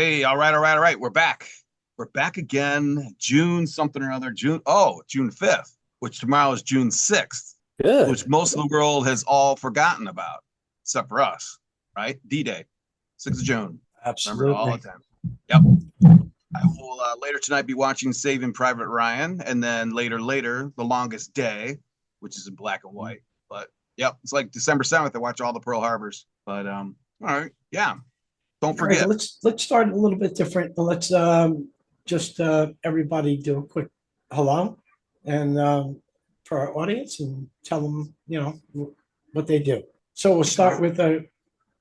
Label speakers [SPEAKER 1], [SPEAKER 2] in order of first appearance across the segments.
[SPEAKER 1] Hey, all right. We're back. We're back again. June something or other. June 5th, which tomorrow is June 6th, which
[SPEAKER 2] Good.
[SPEAKER 1] most of the world has all forgotten about, except for us, right? D-Day, 6th of June. Remember it all the
[SPEAKER 2] Absolutely.
[SPEAKER 1] time. Yep. I will later tonight be watching Saving Private Ryan, and then later, The Longest Day, which is in black and white. But yep, it's like December 7th. I watch all the Pearl Harbors. But all right, yeah. Don't
[SPEAKER 2] All right,
[SPEAKER 1] forget.
[SPEAKER 2] let's start a little bit different. Let's just everybody do a quick hello and for our audience and tell them what they do. So we'll start with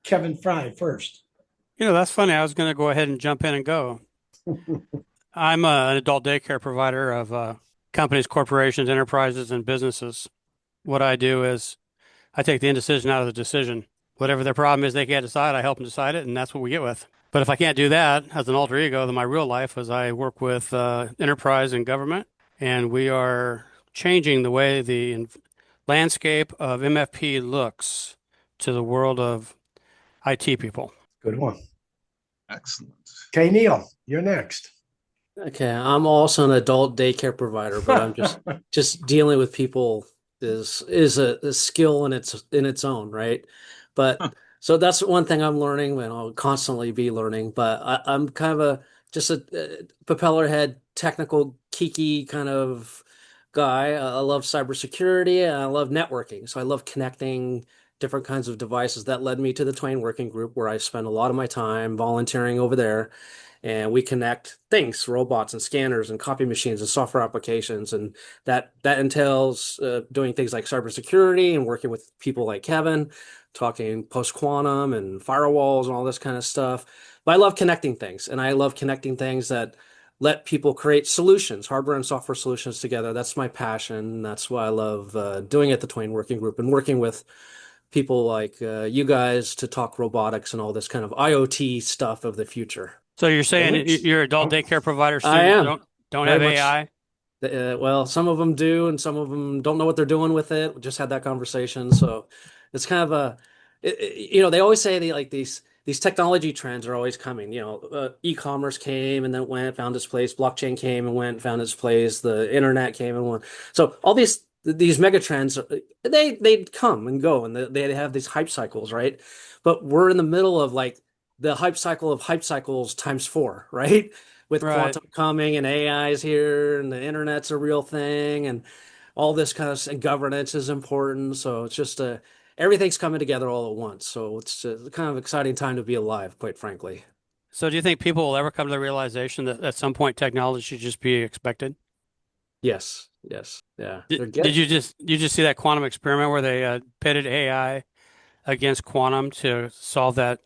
[SPEAKER 2] Kevin Fry first.
[SPEAKER 3] That's funny. I was going to go ahead and jump in and go. I'm an adult daycare provider of companies, corporations, enterprises, and businesses. What I do is I take the indecision out of the decision. Whatever their problem is, they can't decide. I help them decide it, and that's what we get with. But if I can't do that as an alter ego, then my real life is I work with enterprise and government, and we are changing the way the landscape of MFP looks to the world of IT people.
[SPEAKER 2] Good one.
[SPEAKER 1] Excellent.
[SPEAKER 2] Okay, Neil, you're next.
[SPEAKER 4] Okay, I'm also an adult daycare provider, but I'm just dealing with people is a skill in its own, right? But so that's one thing I'm learning, and I'll constantly be learning. But I'm kind of just a propeller head, technical, geeky kind of guy. I love cybersecurity and I love networking. So I love connecting different kinds of devices. That led me to the Twain Working Group, where I spend a lot of my time volunteering over there, and we connect things, robots and scanners and copy machines and software applications, and that entails doing things like cybersecurity and working with people like Kevin, talking post quantum and firewalls and all this kind of stuff. But I love connecting things, and I love connecting things that let people create solutions, hardware and software solutions together. That's my passion. That's why I love doing it at the Twain Working Group and working with people like you guys to talk robotics and all this kind of IoT stuff of the future.
[SPEAKER 3] So you're saying
[SPEAKER 2] Felix?
[SPEAKER 3] you're adult daycare provider
[SPEAKER 4] I
[SPEAKER 3] students
[SPEAKER 4] am
[SPEAKER 3] don't have
[SPEAKER 4] very much.
[SPEAKER 3] AI?
[SPEAKER 4] Well, some of them do, and some of them don't know what they're doing with it. We just had that conversation, so it's kind of they always say these technology trends are always coming. E-commerce came and then went, found its place. Blockchain came and went, found its place. The internet came and went. So all these mega trends, they come and go, and they have these hype cycles, right? But we're in the middle of like the hype cycle of hype cycles times four, right? With
[SPEAKER 3] Right.
[SPEAKER 4] quantum coming and AI is here and the internet's a real thing and all this kind of and governance is important. So it's just everything's coming together all at once. So it's a kind of exciting time to be alive, quite frankly.
[SPEAKER 3] So do you think people will ever come to the realization that at some point technology should just be expected?
[SPEAKER 4] Yes, yes, yeah.
[SPEAKER 3] Did,
[SPEAKER 4] They're
[SPEAKER 3] did
[SPEAKER 4] getting
[SPEAKER 3] you just see that quantum experiment where they pitted AI against quantum to solve that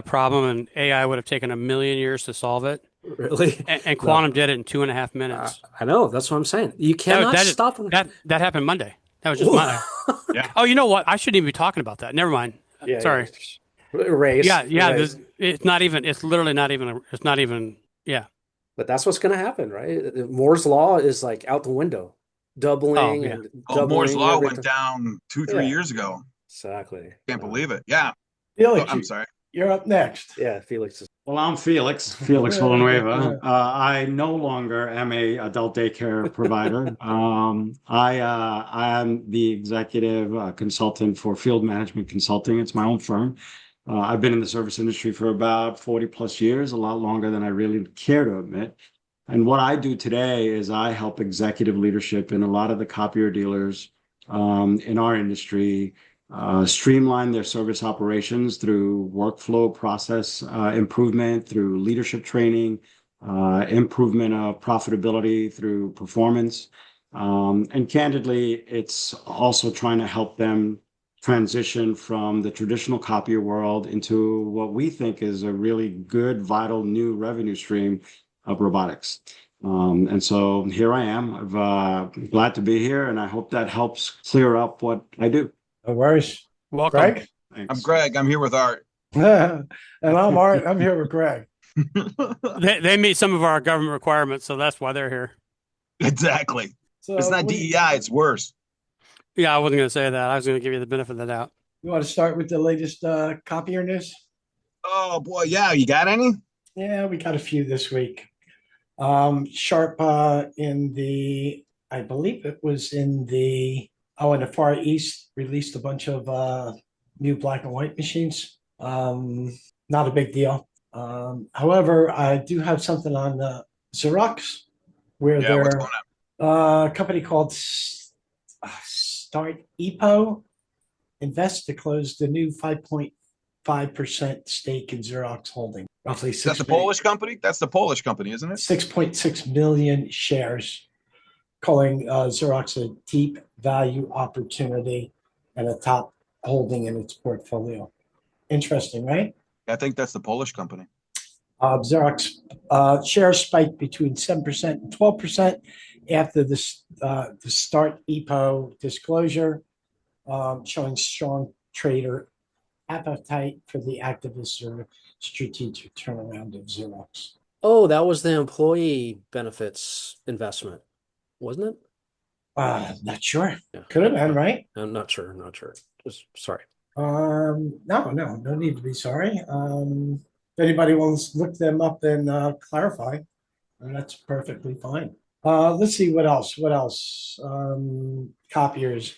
[SPEAKER 3] problem, and AI would have taken 1 million years to solve it,
[SPEAKER 4] really
[SPEAKER 3] and
[SPEAKER 4] well.
[SPEAKER 3] quantum did it in 2.5 minutes.
[SPEAKER 4] I know that's what I'm saying. You
[SPEAKER 3] That
[SPEAKER 4] cannot
[SPEAKER 3] that is,
[SPEAKER 4] stop them.
[SPEAKER 3] that happened Monday. That was just Monday.
[SPEAKER 1] Yeah.
[SPEAKER 3] Oh, you know what? I shouldn't even be talking about that. Never mind.
[SPEAKER 4] Yeah, yeah.
[SPEAKER 3] Sorry.
[SPEAKER 4] Erase,
[SPEAKER 3] Yeah.
[SPEAKER 4] erase.
[SPEAKER 3] It's not even. It's literally not even. It's not even. Yeah.
[SPEAKER 4] But that's what's going to happen, right? Moore's law is like out the window,
[SPEAKER 3] Oh,
[SPEAKER 4] doubling
[SPEAKER 3] yeah.
[SPEAKER 4] and
[SPEAKER 1] Oh, Moore's
[SPEAKER 4] doubling
[SPEAKER 1] Law
[SPEAKER 4] every
[SPEAKER 1] went
[SPEAKER 4] time.
[SPEAKER 1] down three
[SPEAKER 4] Yeah,
[SPEAKER 1] years ago.
[SPEAKER 4] exactly.
[SPEAKER 1] Can't believe it. Yeah. Oh,
[SPEAKER 2] Felix,
[SPEAKER 1] I'm sorry.
[SPEAKER 2] you're up next.
[SPEAKER 4] Yeah, Felix is.
[SPEAKER 5] Well, I'm Felix Villanueva. I no longer am a adult daycare provider. I am the executive consultant for Field Management Consulting. It's my own firm. I've been in the service industry for about 40 plus years, a lot longer than I really care to admit. And what I do today is I help executive leadership in a lot of the copier dealers in our industry streamline their service operations through workflow process improvement, through leadership training, improvement of profitability through performance. And candidly, it's also trying to help them transition from the traditional copier world into what we think is a really good, vital new revenue stream of robotics. And so here I am. I'm glad to be here, and I hope that helps clear up what I do.
[SPEAKER 2] No worries.
[SPEAKER 3] Welcome.
[SPEAKER 2] Greg?
[SPEAKER 1] I'm
[SPEAKER 5] Thanks.
[SPEAKER 1] Greg. I'm here with Art.
[SPEAKER 2] And I'm Art. I'm here with Greg.
[SPEAKER 3] They meet some of our government requirements, so that's why they're here.
[SPEAKER 1] Exactly.
[SPEAKER 2] So
[SPEAKER 1] It's not DEI. It's worse.
[SPEAKER 3] Yeah, I wasn't going to say that. I was going to give you the benefit of the doubt.
[SPEAKER 2] you want to start with the latest copier news?
[SPEAKER 1] Oh boy, yeah. You got any?
[SPEAKER 2] Yeah, we got a few this week. Sharp in the, I believe it was in the Far East, released a bunch of new black and white machines. Not a big deal. However, I do have something on Xerox where
[SPEAKER 1] Yeah. What's
[SPEAKER 2] they're
[SPEAKER 1] going on?
[SPEAKER 2] a company called Start EPO invest to close the new 5.5% stake in Xerox Holding, roughly
[SPEAKER 1] Is that the Polish company? That's the Polish company, isn't it?
[SPEAKER 2] 6.6 million shares, calling Xerox a deep value opportunity and a top holding in its portfolio. Interesting, right?
[SPEAKER 1] I think that's the Polish company.
[SPEAKER 2] Xerox shares spiked between 7% and 12% after the Start EPO disclosure, showing strong trader appetite for the activist or strategic turnaround of Xerox.
[SPEAKER 4] Oh, that was the employee benefits investment, wasn't it?
[SPEAKER 2] Not sure.
[SPEAKER 4] Yeah.
[SPEAKER 2] Could have been, right?
[SPEAKER 4] I'm not sure. Not sure. Just sorry.
[SPEAKER 2] No need to be sorry. If anybody wants to look them up and clarify, that's perfectly fine. Let's see what else. What else? Copiers.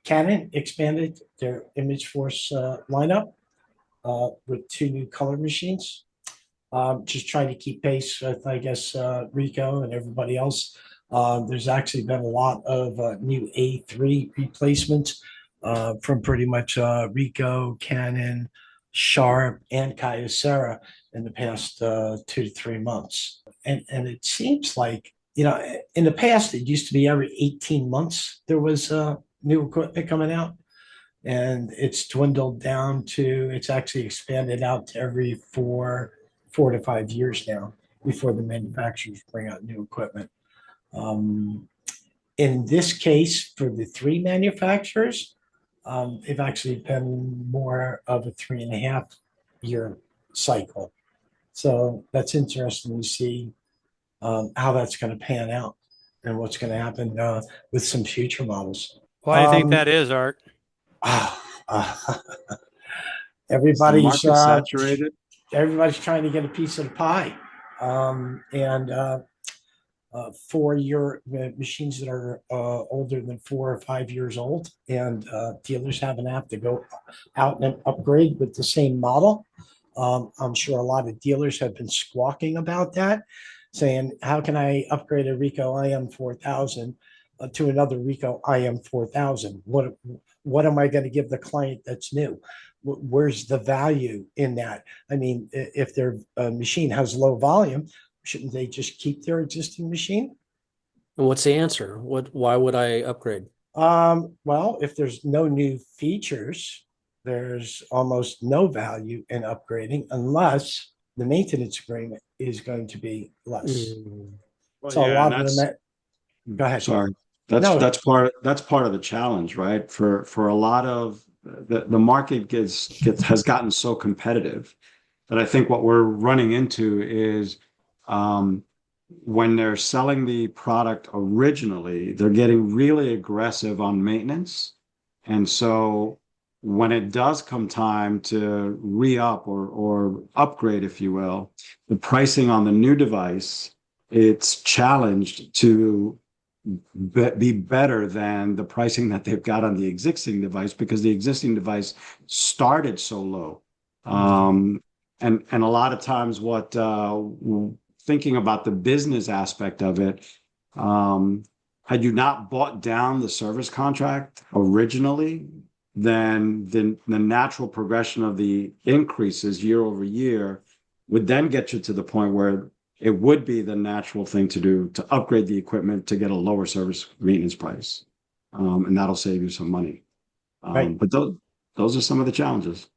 [SPEAKER 2] Canon expanded their Image Force lineup with 2 new color machines. Just trying to keep pace with, I guess, Ricoh and everybody else. There's actually been a lot of new A3 replacements from pretty much Ricoh, Canon, Sharp, and Kyocera in the past 2 to 3 months. And it seems like, in the past, it used to be every 18 months there was new equipment coming out. And it's dwindled down to, it's actually expanded out to every 4 to 5 years now before the manufacturers bring out new equipment. In this case, for the 3 manufacturers, they've actually been more of a 3.5 year cycle. So that's interesting to see how that's going to pan out and what's going to happen with some future models.
[SPEAKER 3] Why do you think that is, Art?
[SPEAKER 2] Everybody's
[SPEAKER 5] market saturated.
[SPEAKER 2] Everybody's trying to get a piece of the pie. For your machines that are older than 4 or 5 years old, and dealers haven't have to go out and upgrade with the same model. I'm sure a lot of dealers have been squawking about that, saying, how can I upgrade a Ricoh IM4000 to another Ricoh IM4000? What am I going to give the client that's new? Where's the value in that? I mean, if their machine has low volume, shouldn't they just keep their existing machine?
[SPEAKER 4] And what's the answer? Why would I upgrade?
[SPEAKER 2] Well, if there's no new features, there's almost no value in upgrading unless the maintenance agreement is going to be less.
[SPEAKER 5] Well,
[SPEAKER 2] So a
[SPEAKER 5] yeah,
[SPEAKER 2] lot of them. Go ahead.
[SPEAKER 5] sorry.
[SPEAKER 2] No.
[SPEAKER 5] That's part of the challenge, right? For a lot of the market has gotten so competitive that I think what we're running into is when they're selling the product originally, they're getting really aggressive on maintenance. And so when it does come time to re-up or upgrade, if you will, the pricing on the new device, it's challenged to be better than the pricing that they've got on the existing device because the existing device started so low. And a lot of times thinking about the business aspect of it, had you not bought down the service contract originally, then the natural progression of the increases year over year would then get you to the point where it would be the natural thing to do to upgrade the equipment to get a lower service maintenance price. And that'll save you some money.
[SPEAKER 2] Right.
[SPEAKER 5] But those are some of the challenges.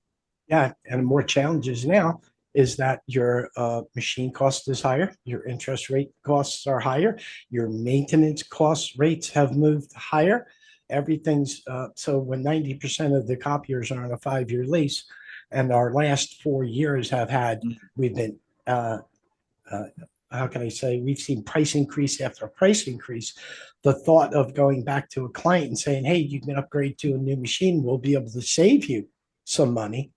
[SPEAKER 2] Yeah, and more challenges now is that your machine cost is higher, your interest rate costs are higher, your maintenance cost rates have moved higher. Everything's so when 90% of the copiers are on a 5-year lease, and our last 4 years we've been how can I say, we've seen price increase after price increase. The thought of going back to a client and saying, hey, you can upgrade to a new machine, we'll be able to save you some money,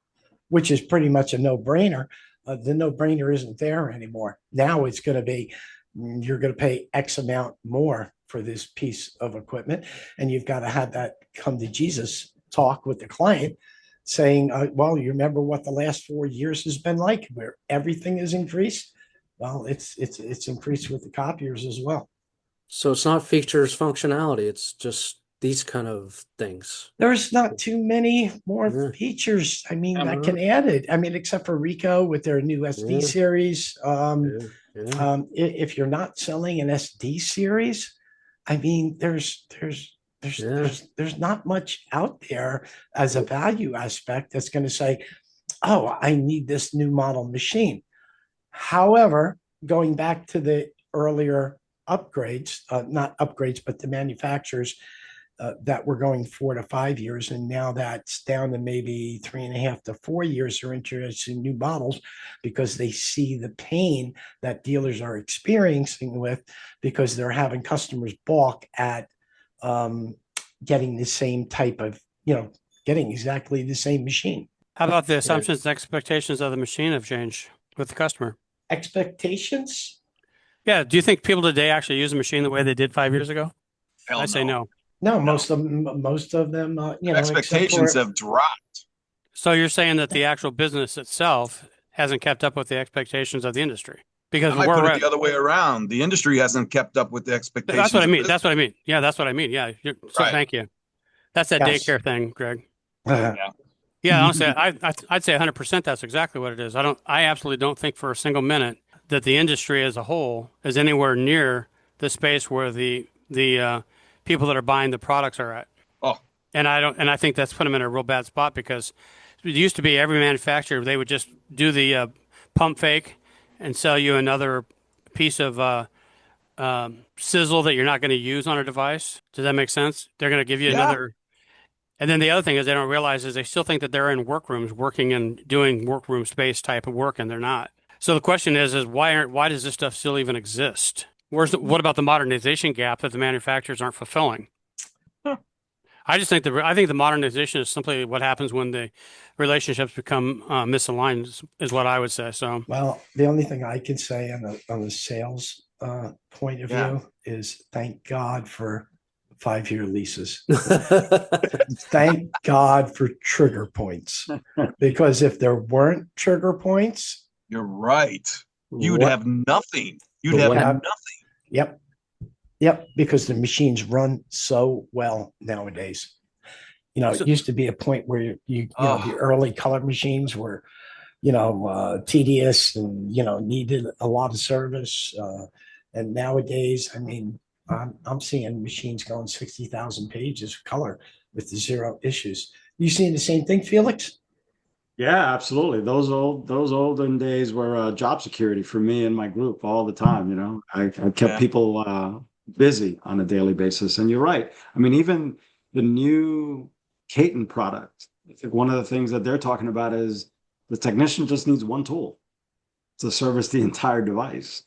[SPEAKER 2] which is pretty much a no-brainer. The no-brainer isn't there anymore. Now it's going to be, you're going to pay X amount more for this piece of equipment, and you've got to have that come to Jesus talk with the client, saying, well, you remember what the last 4 years has been like, where everything is increased. Well, it's increased with the copiers as well.
[SPEAKER 4] So it's not features functionality, it's just these kind of things.
[SPEAKER 2] There's not too many more
[SPEAKER 4] Yeah.
[SPEAKER 2] features. I mean,
[SPEAKER 1] Yeah.
[SPEAKER 2] I can add it. I mean, except for Ricoh with their new SD
[SPEAKER 4] Yeah.
[SPEAKER 2] series.
[SPEAKER 4] Yeah. Yeah.
[SPEAKER 2] If you're not selling an SD series, I mean, there's
[SPEAKER 4] Yeah.
[SPEAKER 2] not much out there as a value aspect that's going to say, oh, I need this new model machine. However, going back to the earlier upgrades, not upgrades, but the manufacturers that were going 4 to 5 years, and now that's down to maybe 3.5 to 4 years, are introducing new models because they see the pain that dealers are experiencing with, because they're having customers balk at getting the same type of, getting exactly the same machine.
[SPEAKER 3] How about the assumptions and expectations of the machine have changed with the customer?
[SPEAKER 2] Expectations?
[SPEAKER 3] Yeah. Do you think people today actually use a machine the way they did 5 years ago?
[SPEAKER 1] Hell
[SPEAKER 3] I say no.
[SPEAKER 2] No, most of them,
[SPEAKER 1] Expectations have dropped.
[SPEAKER 3] So you're saying that the actual business itself hasn't kept up with the expectations of the industry? Because
[SPEAKER 1] I might
[SPEAKER 3] we're
[SPEAKER 1] put it
[SPEAKER 3] at-
[SPEAKER 1] the other way around. The industry hasn't kept up with the expectations.
[SPEAKER 3] That's what I
[SPEAKER 1] of
[SPEAKER 3] mean.
[SPEAKER 1] business.
[SPEAKER 3] That's what I mean. Yeah, that's what I mean. Yeah. So
[SPEAKER 1] Right.
[SPEAKER 3] thank you. That's that
[SPEAKER 2] Yes.
[SPEAKER 3] daycare thing, Greg.
[SPEAKER 2] Uh,
[SPEAKER 3] Yeah, honestly, I'd say 100% that's exactly what it is. I absolutely don't think for a single minute that the industry as a whole is anywhere near the space where the people that are buying the products are at.
[SPEAKER 1] Oh.
[SPEAKER 3] And I think that's put them in a real bad spot, because it used to be every manufacturer, they would just do the pump fake and sell you another piece of sizzle that you're not going to use on a device. Does that make sense? They're going to give you
[SPEAKER 1] Yeah.
[SPEAKER 3] another. And then the other thing is they don't realize is they still think that they're in workrooms working and doing workroom space type of work, and they're not. So the question is why does this stuff still even exist? What about the modernization gap that the manufacturers aren't fulfilling?
[SPEAKER 1] Huh.
[SPEAKER 3] I think the modernization is simply what happens when the relationships become misaligned, is what I would say. So
[SPEAKER 2] Well, the only thing I can say on the sales point of
[SPEAKER 1] Yeah.
[SPEAKER 2] view is thank God for 5-year leases. Thank God for trigger points, because if there weren't trigger points,
[SPEAKER 1] You're right. You would
[SPEAKER 4] What-
[SPEAKER 1] have nothing. You'd
[SPEAKER 4] But
[SPEAKER 1] have
[SPEAKER 4] what
[SPEAKER 1] nothing.
[SPEAKER 2] yep, because the machines run so well nowadays.
[SPEAKER 3] So-
[SPEAKER 2] It used to be a point where the
[SPEAKER 1] Oh.
[SPEAKER 2] early color machines were, tedious and, needed a lot of service. And nowadays, I mean, I'm seeing machines going 60,000 pages of color with zero issues. You seeing the same thing, Felix?
[SPEAKER 5] Yeah, absolutely. Those olden days were job security for me and my group all the time. I kept
[SPEAKER 1] Yeah.
[SPEAKER 5] people busy on a daily basis. And you're right. I mean, even the new Caton product, I think one of the things that they're talking about is the technician just needs one tool to service the entire device.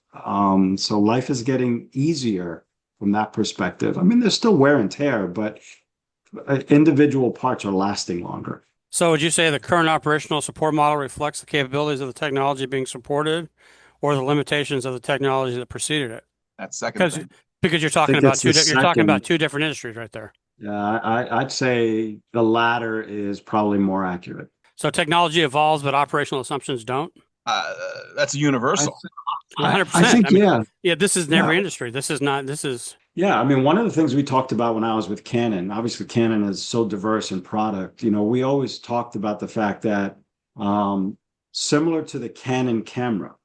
[SPEAKER 5] So life is getting easier from that perspective. I mean, there's still wear and tear, but individual parts are lasting longer.
[SPEAKER 3] So would you say the current operational support model reflects the capabilities of the technology being supported, or the limitations of the technology that preceded it?
[SPEAKER 1] That second
[SPEAKER 3] Because
[SPEAKER 1] thing.
[SPEAKER 3] you're talking
[SPEAKER 5] think
[SPEAKER 3] about
[SPEAKER 5] it's the
[SPEAKER 3] you're talking about
[SPEAKER 5] second.
[SPEAKER 3] two different industries right there.
[SPEAKER 5] Yeah, I'd say the latter is probably more accurate.
[SPEAKER 3] So technology evolves, but operational assumptions don't.
[SPEAKER 1] That's universal.
[SPEAKER 3] 100%.
[SPEAKER 5] I think,
[SPEAKER 3] I mean,
[SPEAKER 5] yeah.
[SPEAKER 3] Yeah, this is in every
[SPEAKER 5] Yeah.
[SPEAKER 3] industry. This is
[SPEAKER 5] Yeah, I mean, one of the things we talked about when I was with Canon, obviously Canon is so diverse in product. We always talked about the fact that similar to the Canon camera,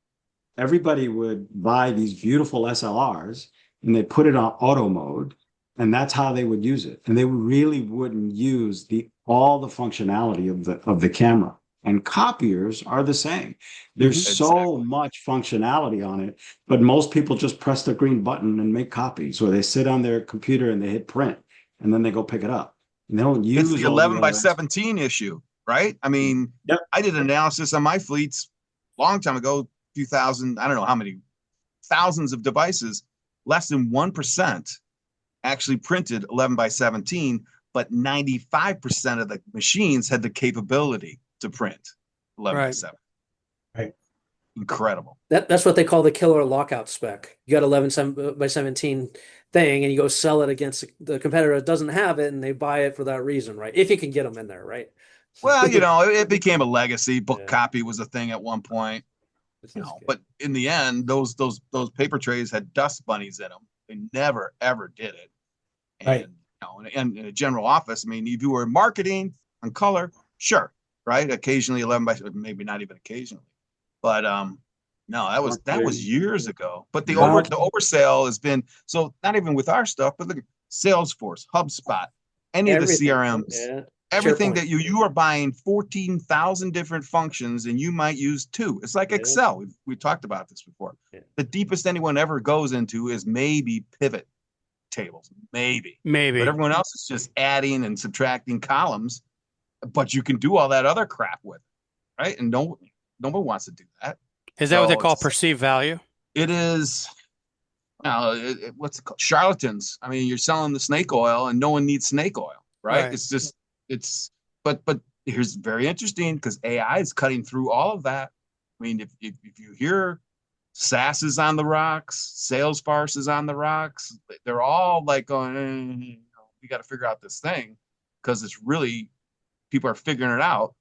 [SPEAKER 5] everybody would buy these beautiful SLRs and they put it on auto mode, and that's how they would use it. And they really wouldn't use all the functionality of the camera. And copiers are the same. There's so much functionality on it, but most people just press the green button and make copies, or they sit on their computer and they hit print, and then they go pick it up. And they don't use
[SPEAKER 1] It's the
[SPEAKER 5] all
[SPEAKER 1] 11 by
[SPEAKER 5] other-
[SPEAKER 1] 17 issue, right? I mean,
[SPEAKER 5] Yep.
[SPEAKER 1] I did an analysis on my fleets a long time ago, 2000, I don't know how many thousands of devices, less than 1% actually printed 11 by 17, but 95% of the machines had the capability to print 11 by
[SPEAKER 3] Right.
[SPEAKER 1] 7.
[SPEAKER 2] Right.
[SPEAKER 1] Incredible.
[SPEAKER 4] That's what they call the killer lockout spec. You got 11 by 17 thing, and you go sell it against the competitor that doesn't have it, and they buy it for that reason, right? If you can get them in there, right?
[SPEAKER 1] Well, you know, it became a legacy. Book
[SPEAKER 4] Yeah.
[SPEAKER 1] copy was a thing at one point.
[SPEAKER 4] This
[SPEAKER 1] You
[SPEAKER 4] is
[SPEAKER 1] know,
[SPEAKER 4] good.
[SPEAKER 1] but in the end, those paper trays had dust bunnies in them. They never ever did it. And
[SPEAKER 2] Right.
[SPEAKER 1] you know, and in a general office, I mean, if you were marketing on color, sure, right? Occasionally 11 by maybe not even occasionally, but no, that was years ago. But the
[SPEAKER 5] Yeah.
[SPEAKER 1] oversale has been so not even with our stuff, but look at Salesforce, HubSpot, any of the
[SPEAKER 4] Everything.
[SPEAKER 1] CRMs.
[SPEAKER 4] Yeah.
[SPEAKER 1] Everything
[SPEAKER 4] SharePoint.
[SPEAKER 1] that you are buying 14,000 different functions and you might use 2. It's like
[SPEAKER 4] Yeah.
[SPEAKER 1] Excel. We talked about this before.
[SPEAKER 4] Yeah.
[SPEAKER 1] The deepest anyone ever goes into is maybe pivot tables, maybe.
[SPEAKER 3] Maybe.
[SPEAKER 1] But everyone else is just adding and subtracting columns. But you can do all that other crap with it, right? And no one wants to do that.
[SPEAKER 3] Is that what they
[SPEAKER 1] So
[SPEAKER 3] call
[SPEAKER 1] it's-
[SPEAKER 3] perceived value?
[SPEAKER 1] It is. What's it called? Charlatans. I mean, you're selling the snake oil, and no one needs snake oil, right?
[SPEAKER 3] Right.
[SPEAKER 1] It's just but here's very interesting because AI is cutting through all of that. I mean, if you hear SaaS is on the rocks, Salesforce is on the rocks, they're all like going, we got to figure out this thing because it's really people are figuring it out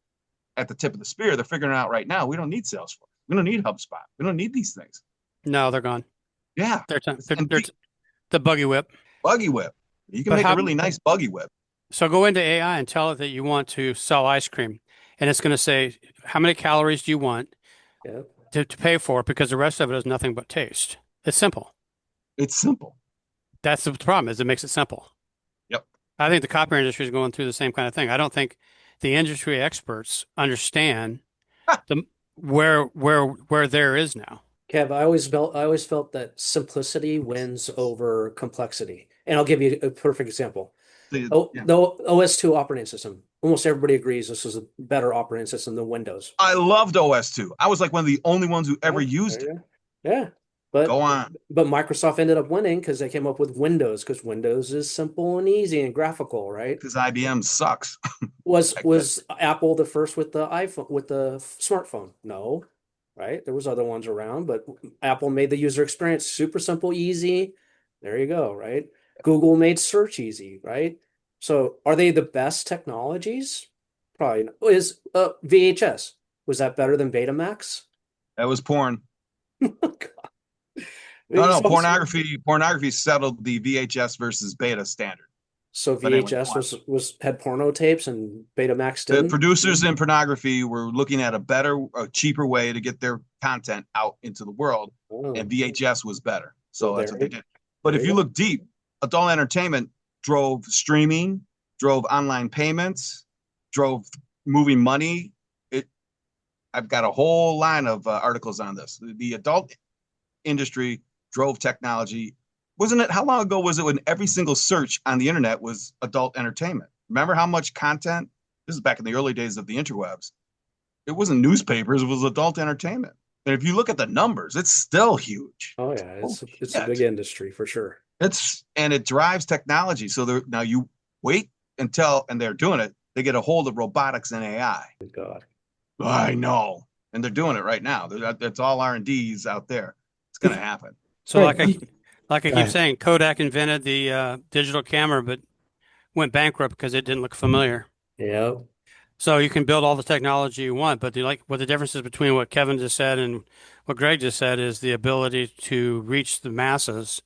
[SPEAKER 1] at the tip of the spear. They're figuring it out right now. We don't need Salesforce. We don't need HubSpot. We don't need these things.
[SPEAKER 3] No, they're gone.
[SPEAKER 1] Yeah,
[SPEAKER 3] They're
[SPEAKER 1] And
[SPEAKER 3] the buggy whip.
[SPEAKER 1] buggy whip. You can
[SPEAKER 3] But
[SPEAKER 1] make
[SPEAKER 3] how-
[SPEAKER 1] a really nice buggy whip.
[SPEAKER 3] So go into AI and tell it that you want to sell ice cream, and it's going to say how many calories do you want
[SPEAKER 4] Yeah.
[SPEAKER 3] to pay for it, because the rest of it is nothing but taste. It's simple.
[SPEAKER 1] It's simple.
[SPEAKER 3] That's the problem, is it makes it simple.
[SPEAKER 1] Yep.
[SPEAKER 3] I think the copyright industry is going through the same kind of thing. I don't think the industry experts understand the where there is now.
[SPEAKER 4] Kev, I always felt that simplicity wins over complexity. And I'll give you a perfect example.
[SPEAKER 1] The
[SPEAKER 4] OS2 operating system. Almost everybody agrees this is a better operating system than Windows.
[SPEAKER 1] I loved OS2. I was like one of the only ones who ever used it.
[SPEAKER 4] Yeah. But
[SPEAKER 1] Go on.
[SPEAKER 4] But Microsoft ended up winning because they came up with Windows, because Windows is simple and easy and graphical, right?
[SPEAKER 1] Because IBM sucks.
[SPEAKER 4] Was Apple the first with the iPhone, with the smartphone? No, right? There was other ones around, but Apple made the user experience super simple, easy. There you go, right? Google made search easy, right? So are they the best technologies? Probably not. Is VHS, was that better than Betamax?
[SPEAKER 1] That was porn.
[SPEAKER 4] God.
[SPEAKER 1] No, pornography settled the VHS versus beta standard.
[SPEAKER 4] So
[SPEAKER 1] But anyway,
[SPEAKER 4] VHS had porno tapes and Betamax
[SPEAKER 1] The
[SPEAKER 4] didn't.
[SPEAKER 1] producers in pornography were looking at a cheaper way to get their content out into the world,
[SPEAKER 4] Oh,
[SPEAKER 1] and VHS was better. So
[SPEAKER 4] Well,
[SPEAKER 1] that's what they
[SPEAKER 4] there
[SPEAKER 1] did. But
[SPEAKER 4] there
[SPEAKER 1] if
[SPEAKER 4] you
[SPEAKER 1] you
[SPEAKER 4] go.
[SPEAKER 1] look deep, adult entertainment drove streaming, drove online payments, drove moving money. I've got a whole line of articles on this. The adult industry drove technology. Wasn't it? How long ago was it when every single search on the internet was adult entertainment? Remember how much content? This is back in the early days of the interwebs. It wasn't newspapers, it was adult entertainment. And if you look at the numbers, it's still huge.
[SPEAKER 4] Oh yeah, it's a
[SPEAKER 1] shit.
[SPEAKER 4] big industry for sure.
[SPEAKER 1] And it drives technology. So now you wait until, and they're doing it, they get a hold of robotics and AI.
[SPEAKER 4] Good God.
[SPEAKER 1] I know. And they're doing it right now. That's all R&Ds out there. It's going to happen.
[SPEAKER 3] So
[SPEAKER 2] Right.
[SPEAKER 3] like I
[SPEAKER 2] Go
[SPEAKER 3] keep
[SPEAKER 2] ahead.
[SPEAKER 3] saying, Kodak invented the digital camera, but went bankrupt because it didn't look familiar.
[SPEAKER 4] Yeah.
[SPEAKER 3] So you can build all the technology you want, but what the difference is between what Kevin just said and what Greg just said is the ability to reach the masses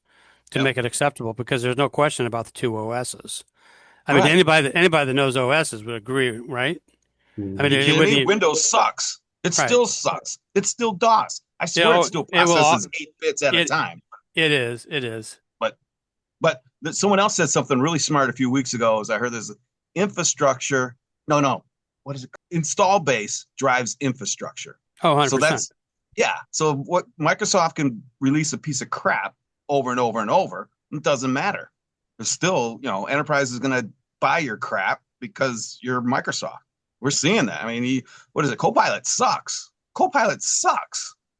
[SPEAKER 3] to
[SPEAKER 1] Yep.
[SPEAKER 3] make it acceptable, because there's no question about the two OSs. I mean,
[SPEAKER 1] Right.
[SPEAKER 3] anybody that knows OSs would agree, right? I mean,
[SPEAKER 1] You
[SPEAKER 3] it
[SPEAKER 1] kidding
[SPEAKER 3] wouldn't
[SPEAKER 1] me?
[SPEAKER 3] even-
[SPEAKER 1] Windows sucks. It
[SPEAKER 3] Right.
[SPEAKER 1] still sucks. It's still DOS. I swear
[SPEAKER 3] Yeah,
[SPEAKER 1] it still
[SPEAKER 3] it will-
[SPEAKER 1] processes 8 bits at a
[SPEAKER 3] it-
[SPEAKER 1] time.
[SPEAKER 3] It is.
[SPEAKER 1] But someone else said something really smart a few weeks ago. As I heard, there's infrastructure. No. What is it? Install base drives infrastructure.
[SPEAKER 3] Oh, 100%.
[SPEAKER 1] So So what Microsoft can release a piece of crap over and over and over. It doesn't matter. There's still, enterprise is going to buy your crap because you're Microsoft. We're seeing that. I mean, what is it? Copilot sucks.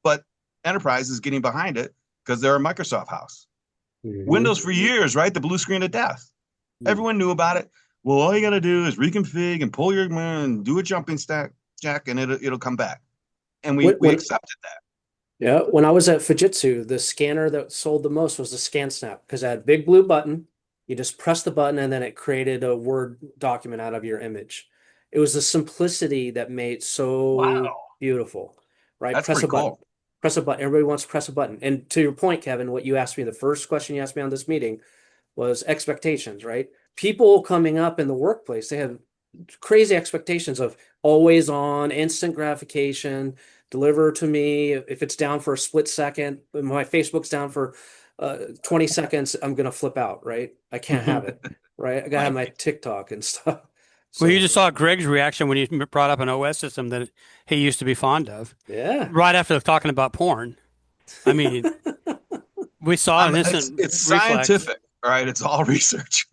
[SPEAKER 1] But enterprise is getting behind it because they're a Microsoft house.
[SPEAKER 4] Mhm.
[SPEAKER 1] Windows for years, right? The blue screen of death. Everyone knew about it. Well, all you got to do is reconfig and pull your and do a jumping stack. check, and it'll come back. And we
[SPEAKER 4] When
[SPEAKER 1] accepted that.
[SPEAKER 4] Yeah, when I was at Fujitsu, the scanner that sold the most was the ScanSnap because it had a big blue button. You just press the button and then it created a Word document out of your image. It was the simplicity that made it so
[SPEAKER 1] Wow,
[SPEAKER 4] beautiful, right?
[SPEAKER 1] that's
[SPEAKER 4] Press
[SPEAKER 1] pretty
[SPEAKER 4] a button,
[SPEAKER 1] cool.
[SPEAKER 4] press a button. Everybody wants to press a button. And to your point, Kevin, what you asked me, the first question you asked me on this meeting was expectations, right? People coming up in the workplace, they have crazy expectations of always on, instant gratification, deliver to me. If it's down for a split second, when my Facebook's down for 20 seconds, I'm gonna flip out, right? I can't have it, right? I gotta have my
[SPEAKER 1] Right.
[SPEAKER 4] TikTok and stuff.
[SPEAKER 3] Well, you
[SPEAKER 4] So
[SPEAKER 3] just saw Greg's reaction when you brought up an OS system that he used to be fond of,
[SPEAKER 4] yeah.
[SPEAKER 3] right after talking about porn. I mean, we saw an instant
[SPEAKER 1] It's
[SPEAKER 3] reflex.
[SPEAKER 1] scientific, all right? It's all research.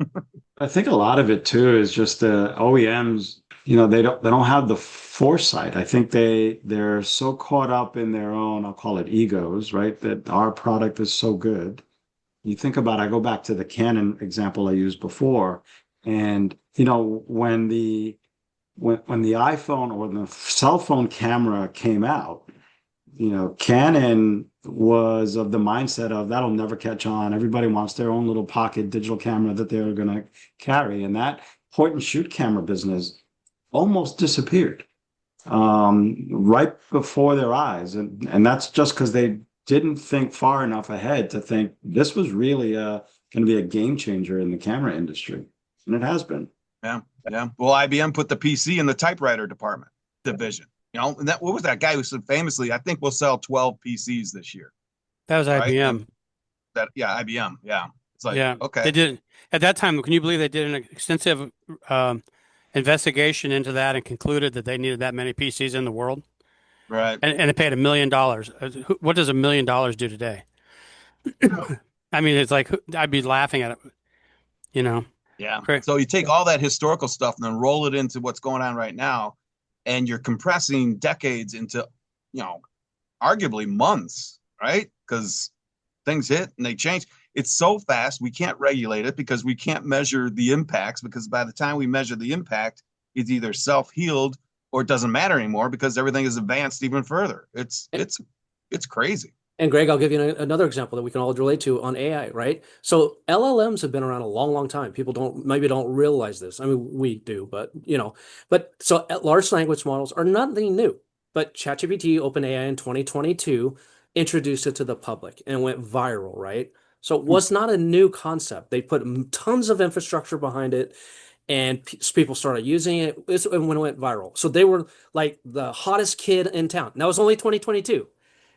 [SPEAKER 5] I think a lot of it too is just the OEMs, they don't have the foresight. I think they're so caught up in their own, I'll call it egos, right? That our product is so good. You think about, I go back to the Canon example I used before, and when the iPhone or the cell phone camera came out, Canon was of the mindset of that'll never catch on. Everybody wants their own little pocket digital camera that they're going to carry. And that point and shoot camera business almost disappeared right before their eyes. And that's just because they didn't think far enough ahead to think this was really going to be a game changer in the camera industry. And it has been.
[SPEAKER 1] Yeah, yeah. Well, IBM put the PC in the typewriter department division. And what was that guy who said famously, I think we'll sell 12 PCs this year,
[SPEAKER 3] That was
[SPEAKER 1] right?
[SPEAKER 3] IBM.
[SPEAKER 1] IBM. Yeah. It's like,
[SPEAKER 3] Yeah,
[SPEAKER 1] okay.
[SPEAKER 3] they did at that time. Can you believe they did an extensive investigation into that and concluded that they needed that many PCs in the world,
[SPEAKER 1] Right.
[SPEAKER 3] and they paid $1 million. What does $1 million do today? I mean, it's like I'd be laughing at it, you know.
[SPEAKER 1] Yeah.
[SPEAKER 3] Correct.
[SPEAKER 1] So you take all that historical stuff and then roll it into what's going on right now, and you're compressing decades into, arguably months, right? Because things hit and they change. It's so fast, we can't regulate it because we can't measure the impacts, because by the time we measure the impact, it's either self-healed or it doesn't matter anymore because everything is advanced even further. It's crazy.
[SPEAKER 4] And Greg, I'll give you another example that we can all relate to on AI, right? So LLMs have been around a long, long time. People maybe don't realize this. I mean, we do, but so large language models are nothing new. But ChatGPT, OpenAI in 2022 introduced it to the public and went viral, right? So it was not a new concept. They put tons of infrastructure behind it, and people started using it. And when it went viral, so they were like the hottest kid in town. That was only 2022.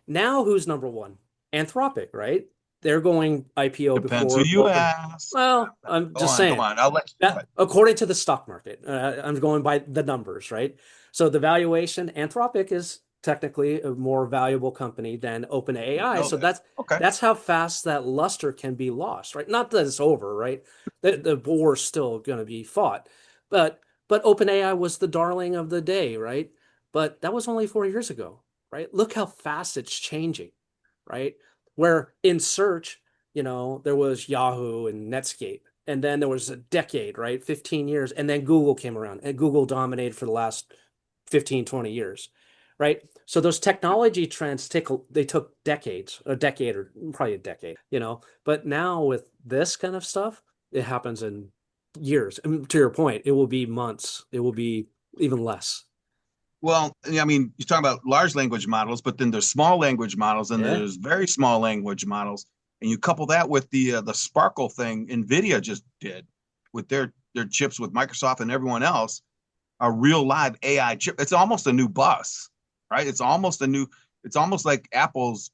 [SPEAKER 4] Now who's number one? Anthropic, right? They're going IPO
[SPEAKER 1] Depends
[SPEAKER 4] before
[SPEAKER 1] who you
[SPEAKER 4] Open.
[SPEAKER 1] ask.
[SPEAKER 4] Well, I'm just saying
[SPEAKER 1] Go on. I'll let you do
[SPEAKER 4] that
[SPEAKER 1] it.
[SPEAKER 4] according to the stock market, I'm going by the numbers, right? So the valuation, Anthropic is technically a more valuable company than OpenAI. So
[SPEAKER 1] Okay.
[SPEAKER 4] that's how fast that luster can be lost, right? Not that it's over, right? The war's still going to be fought, but OpenAI was the darling of the day, right? But that was only 4 years ago, right? Look how fast it's changing, right? Where in search, there was Yahoo and Netscape. And then there was a decade, right? 15 years. And then Google came around and Google dominated for the last 15, 20 years, right? So those technology trends they took decades, a decade or probably a decade, But now with this kind of stuff, it happens in years. I mean, to your point, it will be months. It will be even less.
[SPEAKER 1] Well, I mean, you're talking about large language models, but then there's small language models and
[SPEAKER 4] Yeah.
[SPEAKER 1] there's very small language models. And you couple that with the Sparkle thing NVIDIA just did with their chips with Microsoft and everyone else, a real live AI chip. It's almost a new bus, right? It's almost like Apple's.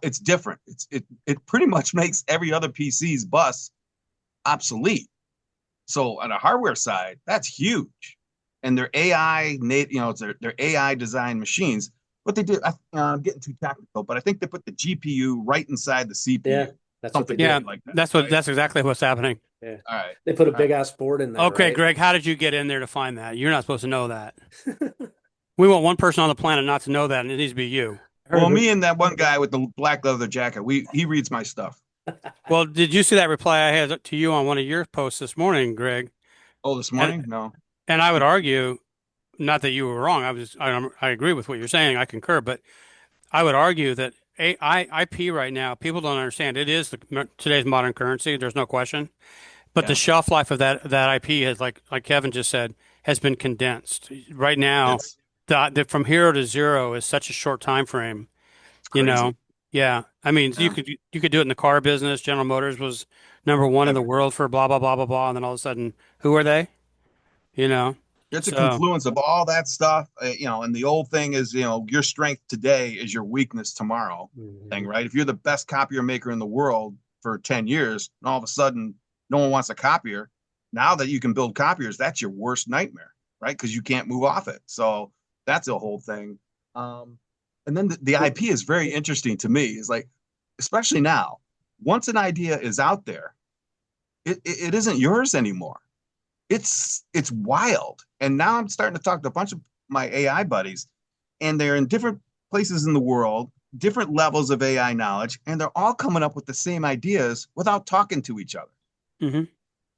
[SPEAKER 1] It's different. It pretty much makes every other PC's bus obsolete. So on a hardware side, that's huge. And their AI, it's their AI designed machines. What they did, I'm getting too technical, but I think they put the GPU right inside the CPU.
[SPEAKER 4] Yeah, that's what they
[SPEAKER 1] Something
[SPEAKER 3] Yeah,
[SPEAKER 4] did.
[SPEAKER 1] like that.
[SPEAKER 3] that's
[SPEAKER 1] right?
[SPEAKER 3] that's exactly what's happening.
[SPEAKER 4] Yeah.
[SPEAKER 1] All right.
[SPEAKER 4] They put a big ass board in there.
[SPEAKER 3] Okay,
[SPEAKER 4] right?
[SPEAKER 3] Greg, how did you get in there to find that? You're not supposed to know that. We want one person on the planet not to know that, and it needs to be you.
[SPEAKER 1] Well, me and that one guy with the black leather jacket, he reads my stuff.
[SPEAKER 3] Well, did you see that reply I had to you on one of your posts this morning, Greg?
[SPEAKER 1] Oh, this morning? No.
[SPEAKER 3] And I would argue not that you were wrong. I agree with what you're saying. I concur, but I would argue that IP right now, people don't understand. It is today's modern currency. There's no question. But
[SPEAKER 1] Yeah.
[SPEAKER 3] the shelf life of that IP has, like Kevin just said, has been condensed. Right now,
[SPEAKER 1] It's
[SPEAKER 3] the from hero to zero is such a short time frame. You
[SPEAKER 1] crazy.
[SPEAKER 3] know, yeah. I mean,
[SPEAKER 1] Yeah.
[SPEAKER 3] you could do it in the car business. General Motors was number one in the world for blah blah blah blah blah, and then all of a sudden, who are they? You know,
[SPEAKER 1] It's a
[SPEAKER 3] so
[SPEAKER 1] confluence of all that stuff, and the old thing is, your strength today is your weakness tomorrow thing, right? If you're the best copier maker in the world for 10 years, and all of a sudden no one wants a copier, now that you can build copiers, that's your worst nightmare, right? Because you can't move off it. So that's a whole thing. And then the IP is very interesting to me. Is like, especially now, once an idea is out there, it isn't yours anymore. It's wild. And now I'm starting to talk to a bunch of my AI buddies, and they're in different places in the world, different levels of AI knowledge, and they're all coming up with the same ideas without talking to each other.
[SPEAKER 3] mhm.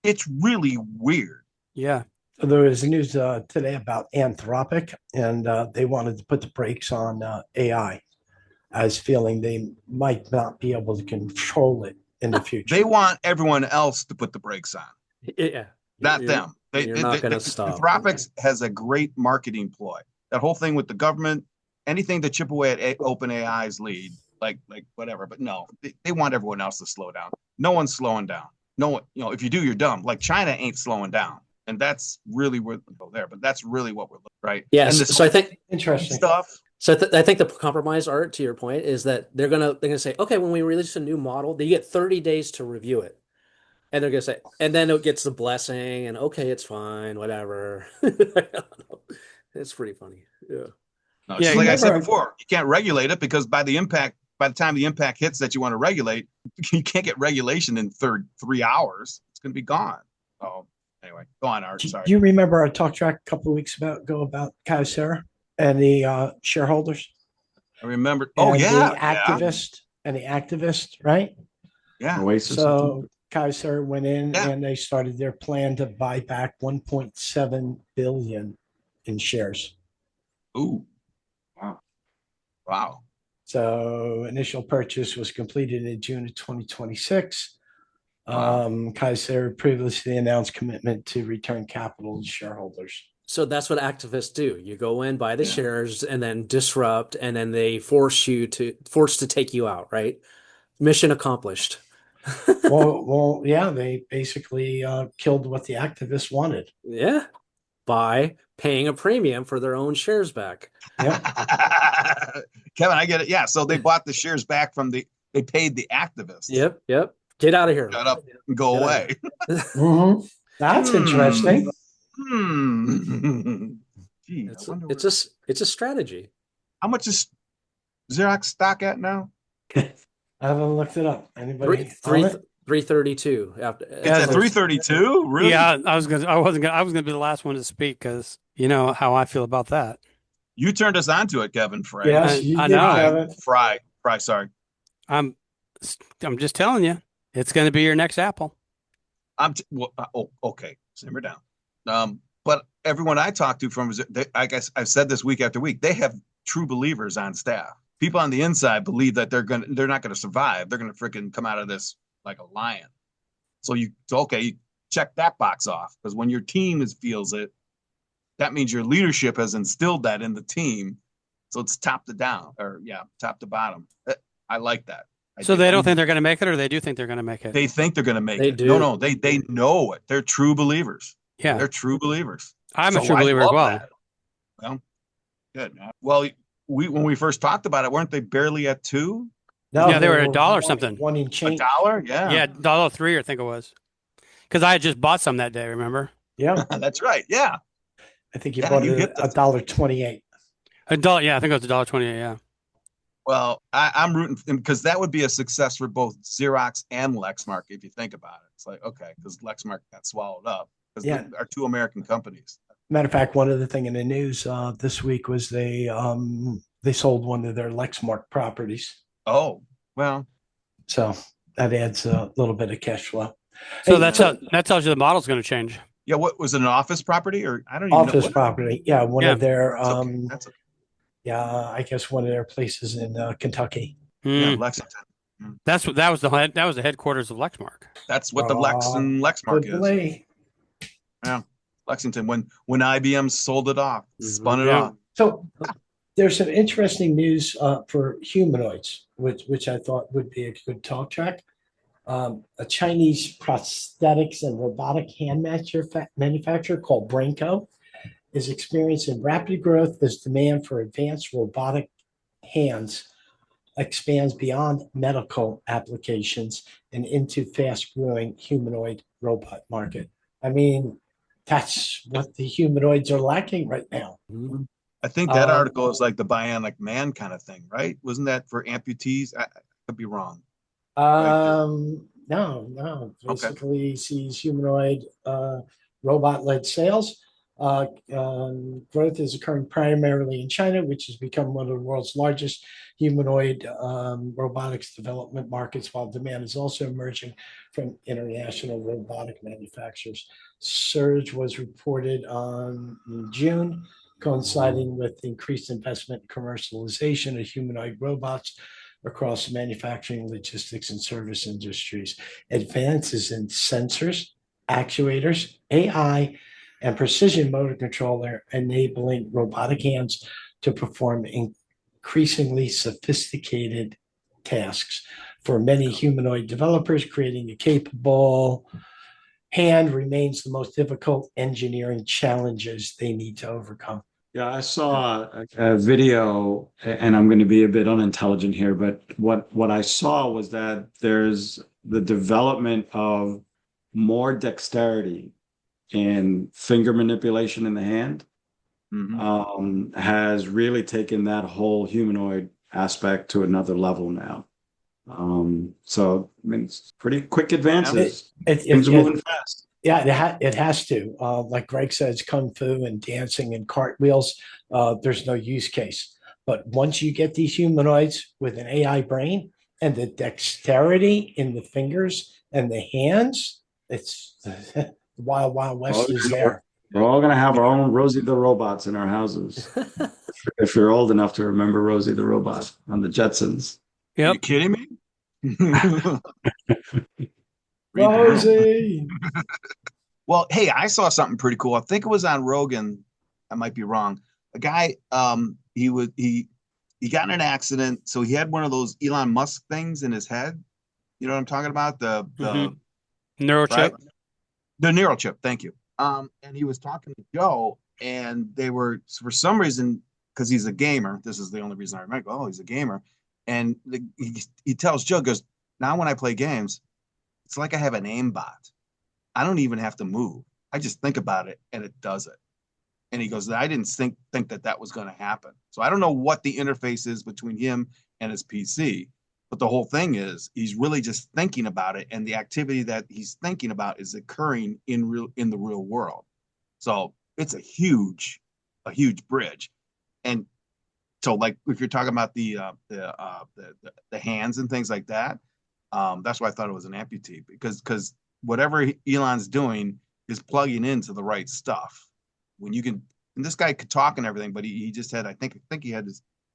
[SPEAKER 1] It's really weird.
[SPEAKER 3] Yeah.
[SPEAKER 2] There was news today about Anthropic, and they wanted to put the brakes on AI, as feeling they might not be able to control it in the future.
[SPEAKER 1] They want everyone else to put the brakes on,
[SPEAKER 4] Yeah.
[SPEAKER 1] not
[SPEAKER 4] You're-
[SPEAKER 1] them.
[SPEAKER 4] You're not going to stop.
[SPEAKER 1] Anthropic has a great marketing ploy. That whole thing with the government, anything to chip away at OpenAI's lead, like whatever. But no, they want everyone else to slow down. No one's slowing down. No one, if you do, you're dumb. Like China ain't slowing down, and that's really where we go there. But that's really what we're looking, right?
[SPEAKER 4] Yes.
[SPEAKER 1] And this
[SPEAKER 4] So I think
[SPEAKER 2] Interesting.
[SPEAKER 1] stuff.
[SPEAKER 4] So I think the compromise, Art, to your point, is that they're gonna say, okay, when we release a new model, they get 30 days to review it, and they're gonna say, and then it gets the blessing, and okay, it's fine, whatever. I don't know. It's pretty funny. Yeah.
[SPEAKER 1] No,
[SPEAKER 3] Yeah,
[SPEAKER 1] just like I said
[SPEAKER 2] remember-
[SPEAKER 1] before, you can't regulate it because by the time the impact hits that you want to regulate, you can't get regulation in 3 hours. It's going to be gone. Oh, anyway, go on, Art.
[SPEAKER 2] Do
[SPEAKER 1] Sorry.
[SPEAKER 2] you remember our talk track a couple of weeks ago about Kyocera and the shareholders?
[SPEAKER 1] I remember. Oh,
[SPEAKER 2] And
[SPEAKER 1] yeah.
[SPEAKER 2] the activist, right?
[SPEAKER 1] Yeah.
[SPEAKER 5] Oasis.
[SPEAKER 2] So Kyocera went in
[SPEAKER 1] Yeah.
[SPEAKER 2] and they started their plan to buy back 1.7 billion in shares.
[SPEAKER 1] Ooh.
[SPEAKER 5] Wow.
[SPEAKER 1] Wow.
[SPEAKER 2] So initial purchase was completed in June of 2026.
[SPEAKER 1] Wow.
[SPEAKER 2] Kyocera previously announced commitment to return capital to shareholders.
[SPEAKER 4] So that's what activists do. You go in, buy the
[SPEAKER 1] Yeah.
[SPEAKER 4] shares, and then disrupt, and then they force to take you out, right? Mission accomplished.
[SPEAKER 2] Well, yeah, they basically killed what the activists wanted.
[SPEAKER 4] Yeah. By paying a premium for their own shares back.
[SPEAKER 2] Yep.
[SPEAKER 1] Kevin, I get it. Yeah. So they bought the shares back they paid the activists.
[SPEAKER 4] Yep. Get out of here.
[SPEAKER 1] Shut up and go
[SPEAKER 4] Get out
[SPEAKER 1] away.
[SPEAKER 2] Mhm. That's interesting.
[SPEAKER 1] Gee, I
[SPEAKER 4] It's
[SPEAKER 1] wonder
[SPEAKER 4] it's a strategy.
[SPEAKER 1] how much is Xerox stock at now?
[SPEAKER 2] I haven't looked it up. Anybody? on it?
[SPEAKER 4] 332 after.
[SPEAKER 1] It's at 332. Really?
[SPEAKER 3] Yeah, I was gonna be the last one to speak because you know how I feel about that.
[SPEAKER 1] You turned us onto it, Kevin Frey.
[SPEAKER 2] Yes, you
[SPEAKER 3] I
[SPEAKER 2] did,
[SPEAKER 3] know.
[SPEAKER 2] Kevin.
[SPEAKER 1] Fry. Sorry.
[SPEAKER 3] I'm just telling you, it's going to be your next Apple.
[SPEAKER 1] Okay. Simmer down. But everyone I talk to I guess I've said this week after week, they have true believers on staff. People on the inside believe that they're not gonna survive. They're gonna freaking come out of this like a lion. So you check that box off because when your team feels it, that means your leadership has instilled that in the team. So it's top to bottom. I like that.
[SPEAKER 3] So they don't think they're going to make it, or they do think they're going to make it?
[SPEAKER 1] they think they're going to make
[SPEAKER 4] They
[SPEAKER 1] it.
[SPEAKER 4] do.
[SPEAKER 1] No, they know it. They're true believers.
[SPEAKER 3] Yeah,
[SPEAKER 1] They're true believers.
[SPEAKER 3] I'm a
[SPEAKER 1] So
[SPEAKER 3] true
[SPEAKER 1] I
[SPEAKER 3] believer as
[SPEAKER 1] love
[SPEAKER 3] well.
[SPEAKER 1] that. Well, good. Well, when we first talked about it, weren't they barely at 2?
[SPEAKER 2] No,
[SPEAKER 3] Yeah, they were $1
[SPEAKER 2] one-
[SPEAKER 3] something.
[SPEAKER 2] One in change.
[SPEAKER 1] $1? Yeah.
[SPEAKER 3] Yeah, $1.03, I think it was. Because I had just bought some that day. Remember?
[SPEAKER 2] Yeah,
[SPEAKER 1] That's right. Yeah.
[SPEAKER 2] I think you
[SPEAKER 1] Yeah,
[SPEAKER 2] bought
[SPEAKER 1] you
[SPEAKER 2] it
[SPEAKER 1] hit the-
[SPEAKER 2] at $1.28.
[SPEAKER 3] $1. Yeah, I think it was $1.28. Yeah.
[SPEAKER 1] Well, I'm rooting because that would be a success for both Xerox and Lexmark if you think about it. It's like, okay, because Lexmark got swallowed up because
[SPEAKER 2] Yeah.
[SPEAKER 1] they are two American companies.
[SPEAKER 2] Matter of fact, one other thing in the news this week was they sold one of their Lexmark properties,
[SPEAKER 1] Oh, well,
[SPEAKER 2] so that adds a little bit of cash flow.
[SPEAKER 3] So
[SPEAKER 2] Hey,
[SPEAKER 3] that tells you the model's going to change.
[SPEAKER 1] Yeah, what was it, an office property or I don't even know
[SPEAKER 2] Office
[SPEAKER 1] what?
[SPEAKER 2] property. Yeah, one
[SPEAKER 3] Yeah.
[SPEAKER 2] of their
[SPEAKER 1] That's okay. That's okay.
[SPEAKER 2] yeah, I guess one of their places in Kentucky.
[SPEAKER 1] Yeah,
[SPEAKER 3] Mm.
[SPEAKER 1] Lexington. Mm.
[SPEAKER 3] That was the headquarters of Lexmark.
[SPEAKER 1] That's what the Lex and Lexmark is.
[SPEAKER 2] Possibly.
[SPEAKER 1] Yeah, Lexington. When IBM sold it off,
[SPEAKER 4] Mhm.
[SPEAKER 1] spun it
[SPEAKER 3] Yeah.
[SPEAKER 1] off.
[SPEAKER 2] So there's some interesting news for humanoids, which I thought would be a good talk track. A Chinese prosthetics and robotic hand manufacturer called Brainco is experiencing rapid growth as demand for advanced robotic hands expands beyond medical applications and into fast-growing humanoid robot market. I mean, that's what the humanoids are lacking right now.
[SPEAKER 4] Mhm.
[SPEAKER 1] I think that
[SPEAKER 2] Um,
[SPEAKER 1] article is like the bionic man kind of thing, right? Wasn't that for amputees? I could be wrong. Right.
[SPEAKER 2] no.
[SPEAKER 1] Okay.
[SPEAKER 2] Basically, he sees humanoid robot-led sales. Growth is occurring primarily in China, which has become one of the world's largest humanoid robotics development markets, while demand is also emerging from international robotic manufacturers. Surge was reported on in June, coinciding with increased investment in commercialization of humanoid robots across manufacturing, logistics, and service industries. Advances in sensors, actuators, AI, and precision motor control are enabling robotic hands to perform increasingly sophisticated tasks. For many humanoid developers, creating a capable hand remains the most difficult engineering challenges they need to overcome.
[SPEAKER 5] Yeah, I saw a video, and I'm going to be a bit unintelligent here, but what I saw was that there's the development of more dexterity in finger manipulation in the hand,
[SPEAKER 1] Mhm.
[SPEAKER 5] has really taken that whole humanoid aspect to another level now. So I mean, it's pretty quick
[SPEAKER 2] It,
[SPEAKER 5] advances.
[SPEAKER 2] it,
[SPEAKER 5] Things are
[SPEAKER 2] it,
[SPEAKER 5] moving fast.
[SPEAKER 2] Yeah, it has to. Like Greg says, kung fu and dancing and cartwheels, there's no use case. But once you get these humanoids with an AI brain and the dexterity in the fingers and the hands, it's the wild, wild
[SPEAKER 5] Well,
[SPEAKER 2] west is there.
[SPEAKER 5] we're all going to have our own Rosie the robots in our houses. If you're old enough to remember Rosie the robot on the Jetsons.
[SPEAKER 1] Are you
[SPEAKER 3] Yep.
[SPEAKER 1] kidding me? Read the room.
[SPEAKER 2] Rosie.
[SPEAKER 1] Well, hey, I saw something pretty cool. I think it was on Rogan. I might be wrong. A guy, he got in an accident, so he had one of those Elon Musk things in his head. You know what I'm talking about? The right,
[SPEAKER 3] Neurochip.
[SPEAKER 1] the neural chip. Thank you. And he was talking to Joe, and they were for some reason because he's a gamer. This is the only reason I remember. Oh, he's a gamer, and he tells Joe, goes, now when I play games, it's like I have an aimbot. I don't even have to move. I just think about it and it does it. And he goes, I didn't think that that was going to happen. So I don't know what the interface is between him and his PC, but the whole thing is he's really just thinking about it, and the activity that he's thinking about is occurring in the real world. So it's a huge bridge. And so, like if you're talking about the hands and things like that, that's why I thought it was an amputee because whatever Elon's doing is plugging into the right stuff. When you can, and this guy could talk and everything, but he just had, I think he had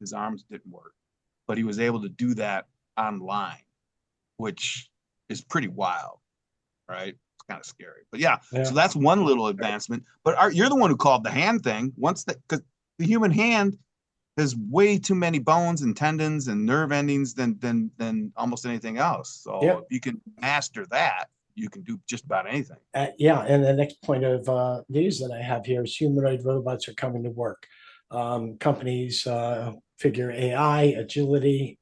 [SPEAKER 1] his arms didn't work, but he was able to do that online, which is pretty wild, right? It's kind of scary, but yeah.
[SPEAKER 2] Yeah.
[SPEAKER 1] So that's one little advancement. But you're the one who called the hand thing. Once that, because the human hand has way too many bones and tendons and nerve endings than almost anything else. So
[SPEAKER 2] Yep.
[SPEAKER 1] if you can master that, you can do just about anything.
[SPEAKER 2] Yeah, and the next point of news that I have here is humanoid robots are coming to work. Companies figure AI, agility,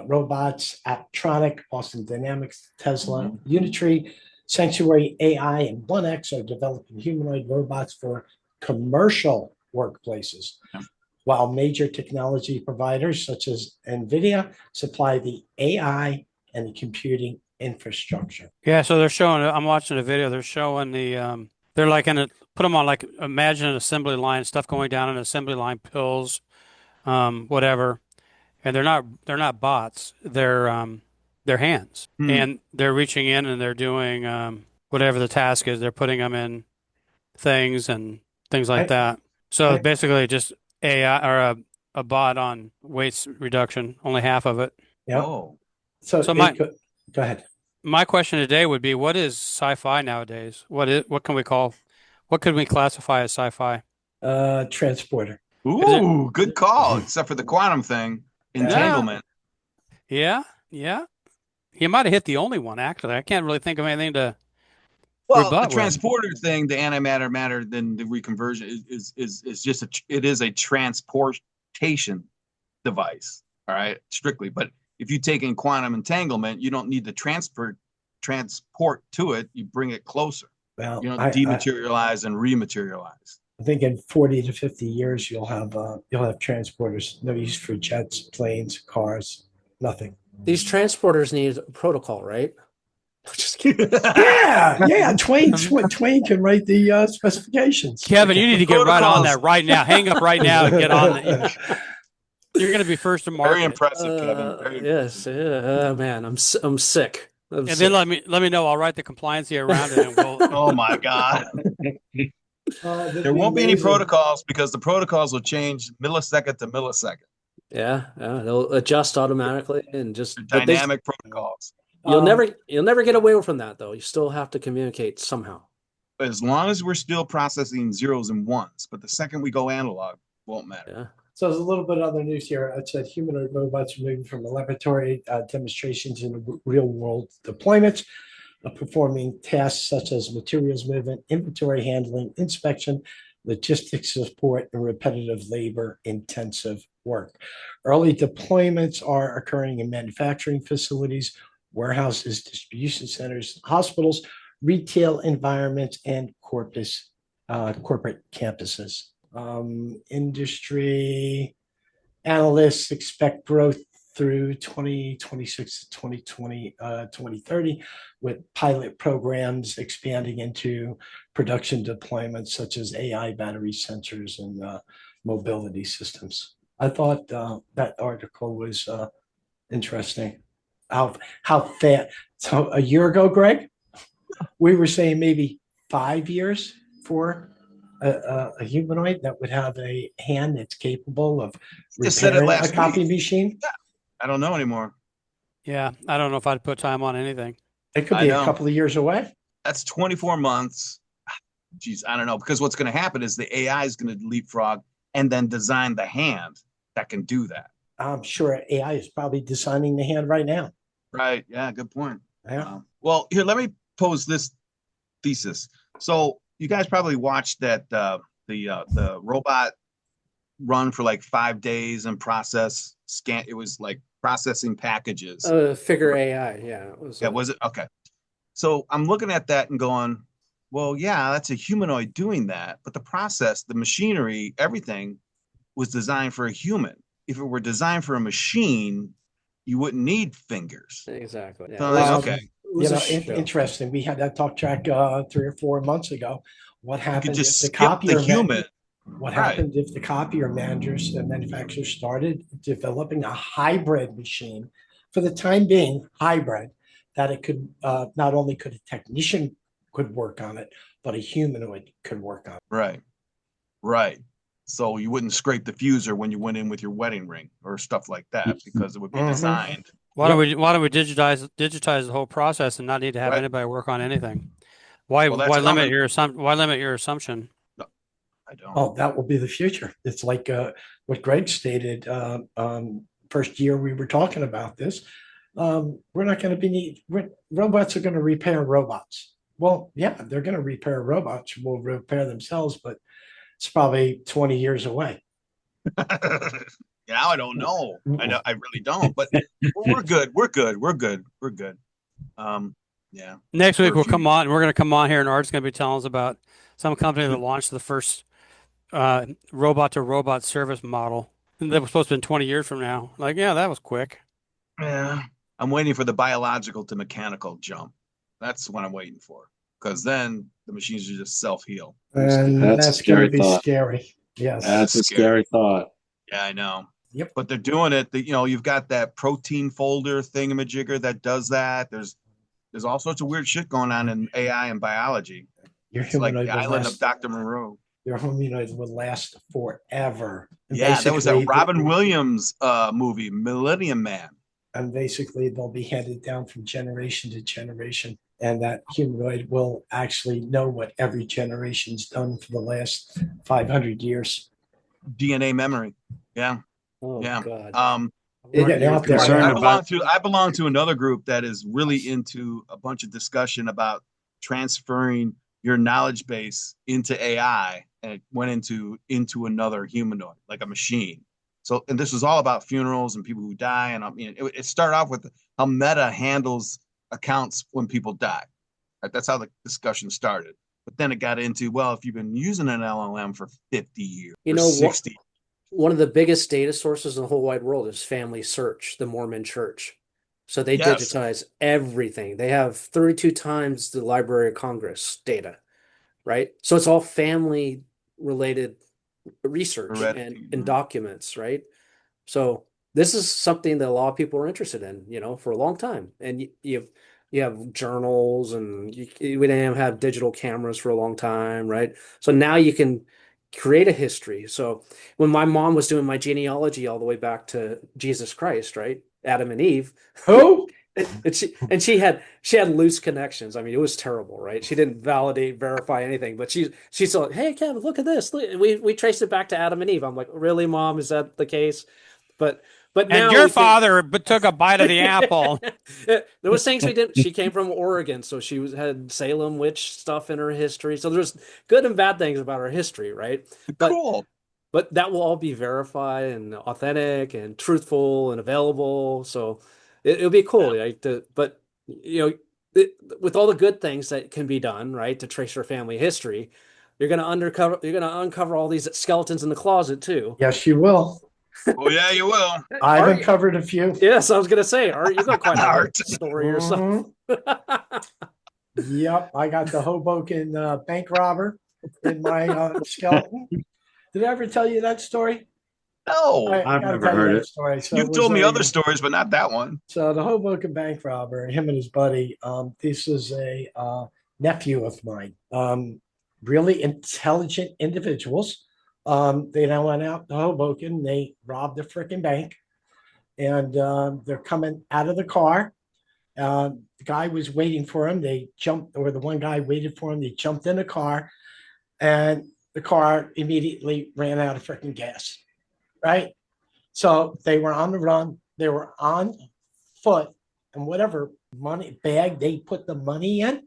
[SPEAKER 2] robots, Aptronic, Boston Dynamics, Tesla, Unitree, Sanctuary AI, and 1X are developing humanoid robots for commercial workplaces,
[SPEAKER 1] Yeah.
[SPEAKER 2] while major technology providers such as NVIDIA supply the AI and the computing infrastructure.
[SPEAKER 3] Yeah. So they're showing. I'm watching a video. They're showing the. They're like put them on like imagine an assembly line, stuff going down an assembly line, pills, whatever. And they're not bots. They're hands,
[SPEAKER 1] Hmm.
[SPEAKER 3] and they're reaching in and they're doing whatever the task is. They're putting them in things and things like
[SPEAKER 2] I-
[SPEAKER 3] that. So
[SPEAKER 2] I-
[SPEAKER 3] basically just AI or a bot on waste reduction, only half of it.
[SPEAKER 2] Yeah.
[SPEAKER 1] Oh,
[SPEAKER 2] So
[SPEAKER 3] So
[SPEAKER 2] go ahead.
[SPEAKER 3] my question today would be, what is sci-fi nowadays? What can we call, what could we classify as sci-fi?
[SPEAKER 2] Transporter.
[SPEAKER 3] Is it?
[SPEAKER 1] ooh, good call. Except for the quantum thing, entanglement.
[SPEAKER 3] Yeah, yeah. You might have hit the only one, actually. I can't really think of anything to
[SPEAKER 1] Well, the
[SPEAKER 3] rebut with.
[SPEAKER 1] transporter thing, the antimatter matter, then the reconversion is just it is a transportation device. All right, strictly. But if you take in quantum entanglement, you don't need to transport to it. You bring it closer.
[SPEAKER 2] Well,
[SPEAKER 1] You know,
[SPEAKER 2] I
[SPEAKER 1] dematerialize and rematerialize.
[SPEAKER 2] think in 40 to 50 years you'll have transporters. No use for jets, planes, cars, nothing.
[SPEAKER 4] These transporters need a protocol, right? Just kidding.
[SPEAKER 2] Yeah. Twain can write the specifications.
[SPEAKER 3] Kevin, you need to get right on
[SPEAKER 1] Protocols.
[SPEAKER 3] that right now. Hang up right now and get on that. You're going to be first to
[SPEAKER 1] Very
[SPEAKER 3] market.
[SPEAKER 1] impressive, Kevin. Very
[SPEAKER 4] Yes, man, I'm sick.
[SPEAKER 3] And then let me know. I'll write the compliancy around it, and we'll.
[SPEAKER 1] Oh my God. There won't be any protocols because the protocols will change millisecond to millisecond.
[SPEAKER 4] Yeah, they'll adjust automatically and just
[SPEAKER 1] They're dynamic protocols.
[SPEAKER 4] you'll never get away from that though. You still have to communicate somehow.
[SPEAKER 1] As long as we're still processing zeros and ones, but the second we go analog, won't matter.
[SPEAKER 4] Yeah.
[SPEAKER 2] So there's a little bit of other news here. It said humanoid robots are moving from laboratory demonstrations into real world deployments, performing tasks such as materials movement, inventory handling, inspection, logistics support, and repetitive labor intensive work. Early deployments are occurring in manufacturing facilities, warehouses, distribution centers, hospitals, retail environments, and corporate campuses. Industry analysts expect growth through 2026 to 2030, with pilot programs expanding into production deployments such as AI battery sensors and mobility systems. I thought that article was interesting. How fast? So a year ago, Greg, we were saying maybe 5 years for a humanoid that would have a hand that's capable of
[SPEAKER 1] Just said it
[SPEAKER 2] repairing a
[SPEAKER 1] last
[SPEAKER 2] copy
[SPEAKER 1] week.
[SPEAKER 2] machine.
[SPEAKER 1] I don't know anymore.
[SPEAKER 3] Yeah, I don't know if I'd put time on anything.
[SPEAKER 2] It could
[SPEAKER 1] I
[SPEAKER 2] be a
[SPEAKER 1] know.
[SPEAKER 2] couple of years away.
[SPEAKER 1] That's 24 months. Geez, I don't know. Because what's going to happen is the AI is going to leapfrog and then design the hand that can do that.
[SPEAKER 2] I'm sure AI is probably designing the hand right now.
[SPEAKER 1] Right. Yeah, good point.
[SPEAKER 2] Yeah.
[SPEAKER 1] Well, here, let me pose this thesis. So you guys probably watched that the robot run for like 5 days and process scan. It was like processing packages.
[SPEAKER 4] Figure AI, yeah. It was,
[SPEAKER 1] Yeah, was it? Okay. So I'm looking at that and going, well, yeah, that's a humanoid doing that. But the process, the machinery, everything was designed for a human. If it were designed for a machine, you wouldn't need fingers.
[SPEAKER 4] exactly. Yeah.
[SPEAKER 1] So
[SPEAKER 4] It was-
[SPEAKER 1] like, okay.
[SPEAKER 4] it was a show.
[SPEAKER 2] Interesting. We had that talk track 3 or 4 months ago. What
[SPEAKER 1] You could
[SPEAKER 2] happened if
[SPEAKER 1] just
[SPEAKER 2] the
[SPEAKER 1] skip
[SPEAKER 2] copier
[SPEAKER 1] the human.
[SPEAKER 2] What
[SPEAKER 1] Right.
[SPEAKER 2] happened if the copier managers and manufacturers started developing a hybrid machine for the time being, hybrid, that it could not only could a technician could work on it, but a humanoid could work on it.
[SPEAKER 1] Right. Right. So you wouldn't scrape the fuser when you went in with your wedding ring or stuff like that because it would be
[SPEAKER 2] Mhm.
[SPEAKER 1] designed.
[SPEAKER 3] Why don't we digitize the whole process and not need to have
[SPEAKER 1] Right.
[SPEAKER 3] anybody work on anything? Why
[SPEAKER 1] Well, that's
[SPEAKER 3] why limit
[SPEAKER 1] coming.
[SPEAKER 3] your assumption?
[SPEAKER 1] I don't.
[SPEAKER 2] Oh, that will be the future. It's like what Greg stated first year we were talking about this. We're not going to be robots are going to repair robots. Well, yeah, they're going to repair robots. Will repair themselves, but it's probably 20 years away.
[SPEAKER 1] Now I don't know. I really don't. But we're good. We're good. We're good. We're good. Yeah.
[SPEAKER 3] Next week
[SPEAKER 1] For a
[SPEAKER 3] we'll
[SPEAKER 1] few-
[SPEAKER 3] come on. We're going to come on here, and Art's going to be telling us about some company that launched the first robot to robot service model. That was supposed to be 20 years from now. Like, yeah, that was quick.
[SPEAKER 1] Yeah. I'm waiting for the biological to mechanical jump. That's what I'm waiting for. Because then the machines are just self-heal.
[SPEAKER 2] And
[SPEAKER 5] That's a
[SPEAKER 2] that's going
[SPEAKER 5] scary
[SPEAKER 2] to be
[SPEAKER 5] thought.
[SPEAKER 2] scary. Yes.
[SPEAKER 5] That's a scary thought.
[SPEAKER 1] Yeah, I know.
[SPEAKER 2] Yep.
[SPEAKER 1] But they're doing it. You've got that protein folder thingamajigger that does that. There's all sorts of weird shit going on in AI and biology.
[SPEAKER 2] Your
[SPEAKER 1] It's like
[SPEAKER 2] humanoid
[SPEAKER 1] the
[SPEAKER 2] will
[SPEAKER 1] island
[SPEAKER 2] last.
[SPEAKER 1] of Dr. Moreau.
[SPEAKER 2] Your humanoid will last forever. And
[SPEAKER 1] Yeah, that was a
[SPEAKER 2] basically,
[SPEAKER 1] Robin Williams movie, Millennium Man.
[SPEAKER 2] and basically they'll be handed down from generation to generation, and that humanoid will actually know what every generation's done for the last 500 years.
[SPEAKER 1] DNA memory. Yeah.
[SPEAKER 4] Oh
[SPEAKER 1] Yeah.
[SPEAKER 4] God.
[SPEAKER 2] You're getting out there.
[SPEAKER 5] concerned
[SPEAKER 1] I belong to another group that is really into a bunch of discussion about transferring your knowledge base into AI, and it went into another humanoid, like a machine. So, and this was all about funerals and people who die. And I mean, it started off with how Meta handles accounts when people die. Right? That's how the discussion started. But then it got into, well, if you've been using an LLM for 50 years,
[SPEAKER 4] You
[SPEAKER 1] or
[SPEAKER 4] know,
[SPEAKER 1] 60,
[SPEAKER 4] one of the biggest data sources in the whole wide world is Family Search, the Mormon church. So they
[SPEAKER 1] Yes.
[SPEAKER 4] digitize everything. They have 32 times the Library of Congress data, right? So it's all family related research
[SPEAKER 1] Heredity.
[SPEAKER 4] and documents, right? So this is something that a lot of people are interested in, you know, for a long time. And you have journals, and we didn't have digital cameras for a long time, right? So now you can create a history. So when my mom was doing my genealogy all the way back to Jesus Christ, right? Adam and Eve.
[SPEAKER 2] Who?
[SPEAKER 4] And she had loose connections. I mean, it was terrible, right? She didn't verify anything, but she saw, hey, Kevin, look at this. Look, we traced it back to Adam and Eve. I'm like, really, Mom? Is that the case? But
[SPEAKER 3] And
[SPEAKER 4] now
[SPEAKER 3] your
[SPEAKER 4] we can-
[SPEAKER 3] father took a bite of the apple.
[SPEAKER 4] there was things we didn't. She came from Oregon, so had Salem witch stuff in her history. So there's good and bad things about her history, right? But
[SPEAKER 1] Cool.
[SPEAKER 4] but that will all be verified and authentic and truthful and available. So it'll be cool, right? But you know, with all the good things that can be done, right, to trace your family history, you're gonna uncover all these skeletons in the closet too.
[SPEAKER 2] Yes, you will.
[SPEAKER 1] Oh, yeah, you will.
[SPEAKER 2] I've
[SPEAKER 4] Art-
[SPEAKER 2] uncovered a few.
[SPEAKER 4] Yes, I was gonna say, Art, you got quite a
[SPEAKER 1] Art.
[SPEAKER 4] story or something.
[SPEAKER 2] Mhm. Yep, I got the Hoboken bank robber in my skeleton. Did I ever tell you that story?
[SPEAKER 1] No.
[SPEAKER 2] I
[SPEAKER 5] I've
[SPEAKER 2] gotta
[SPEAKER 5] never
[SPEAKER 2] tell you
[SPEAKER 5] heard
[SPEAKER 2] that
[SPEAKER 5] it.
[SPEAKER 2] story. So
[SPEAKER 1] You've
[SPEAKER 2] it was
[SPEAKER 1] told me
[SPEAKER 2] a-
[SPEAKER 1] other stories, but not that one.
[SPEAKER 2] So the Hoboken bank robber, him and his buddy, this is a nephew of mine. Really intelligent individuals. They now went out to Hoboken. They robbed the freaking bank, and they're coming out of the car. The guy was waiting for him. They jumped, or the one guy waited for him. They jumped in the car, and the car immediately ran out of freaking gas. Right. So they were on the run. They were on foot, and whatever money bag they put the money in,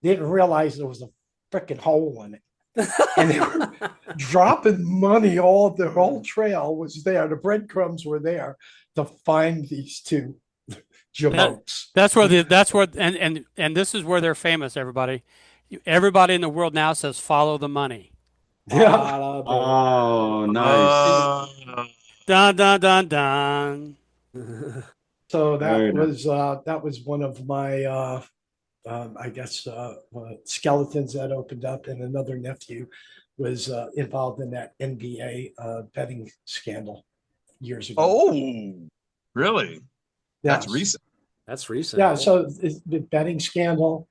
[SPEAKER 2] they didn't realize there was a freaking hole in it. And they were dropping money. All the whole trail was there. The breadcrumbs were there to find these two jabos.
[SPEAKER 3] That's where and this is where they're famous, everybody. Everybody in the world now says follow the money.
[SPEAKER 2] Yeah.
[SPEAKER 5] Oh, nice.
[SPEAKER 3] Dun dun dun dun.
[SPEAKER 2] So
[SPEAKER 5] Very
[SPEAKER 2] that was one of my I guess skeletons that opened up, and another nephew was involved in that NBA betting scandal years ago.
[SPEAKER 1] Oh, really? That's
[SPEAKER 2] Yes.
[SPEAKER 1] recent.
[SPEAKER 4] That's recent.
[SPEAKER 2] Yeah, so it's the betting scandal,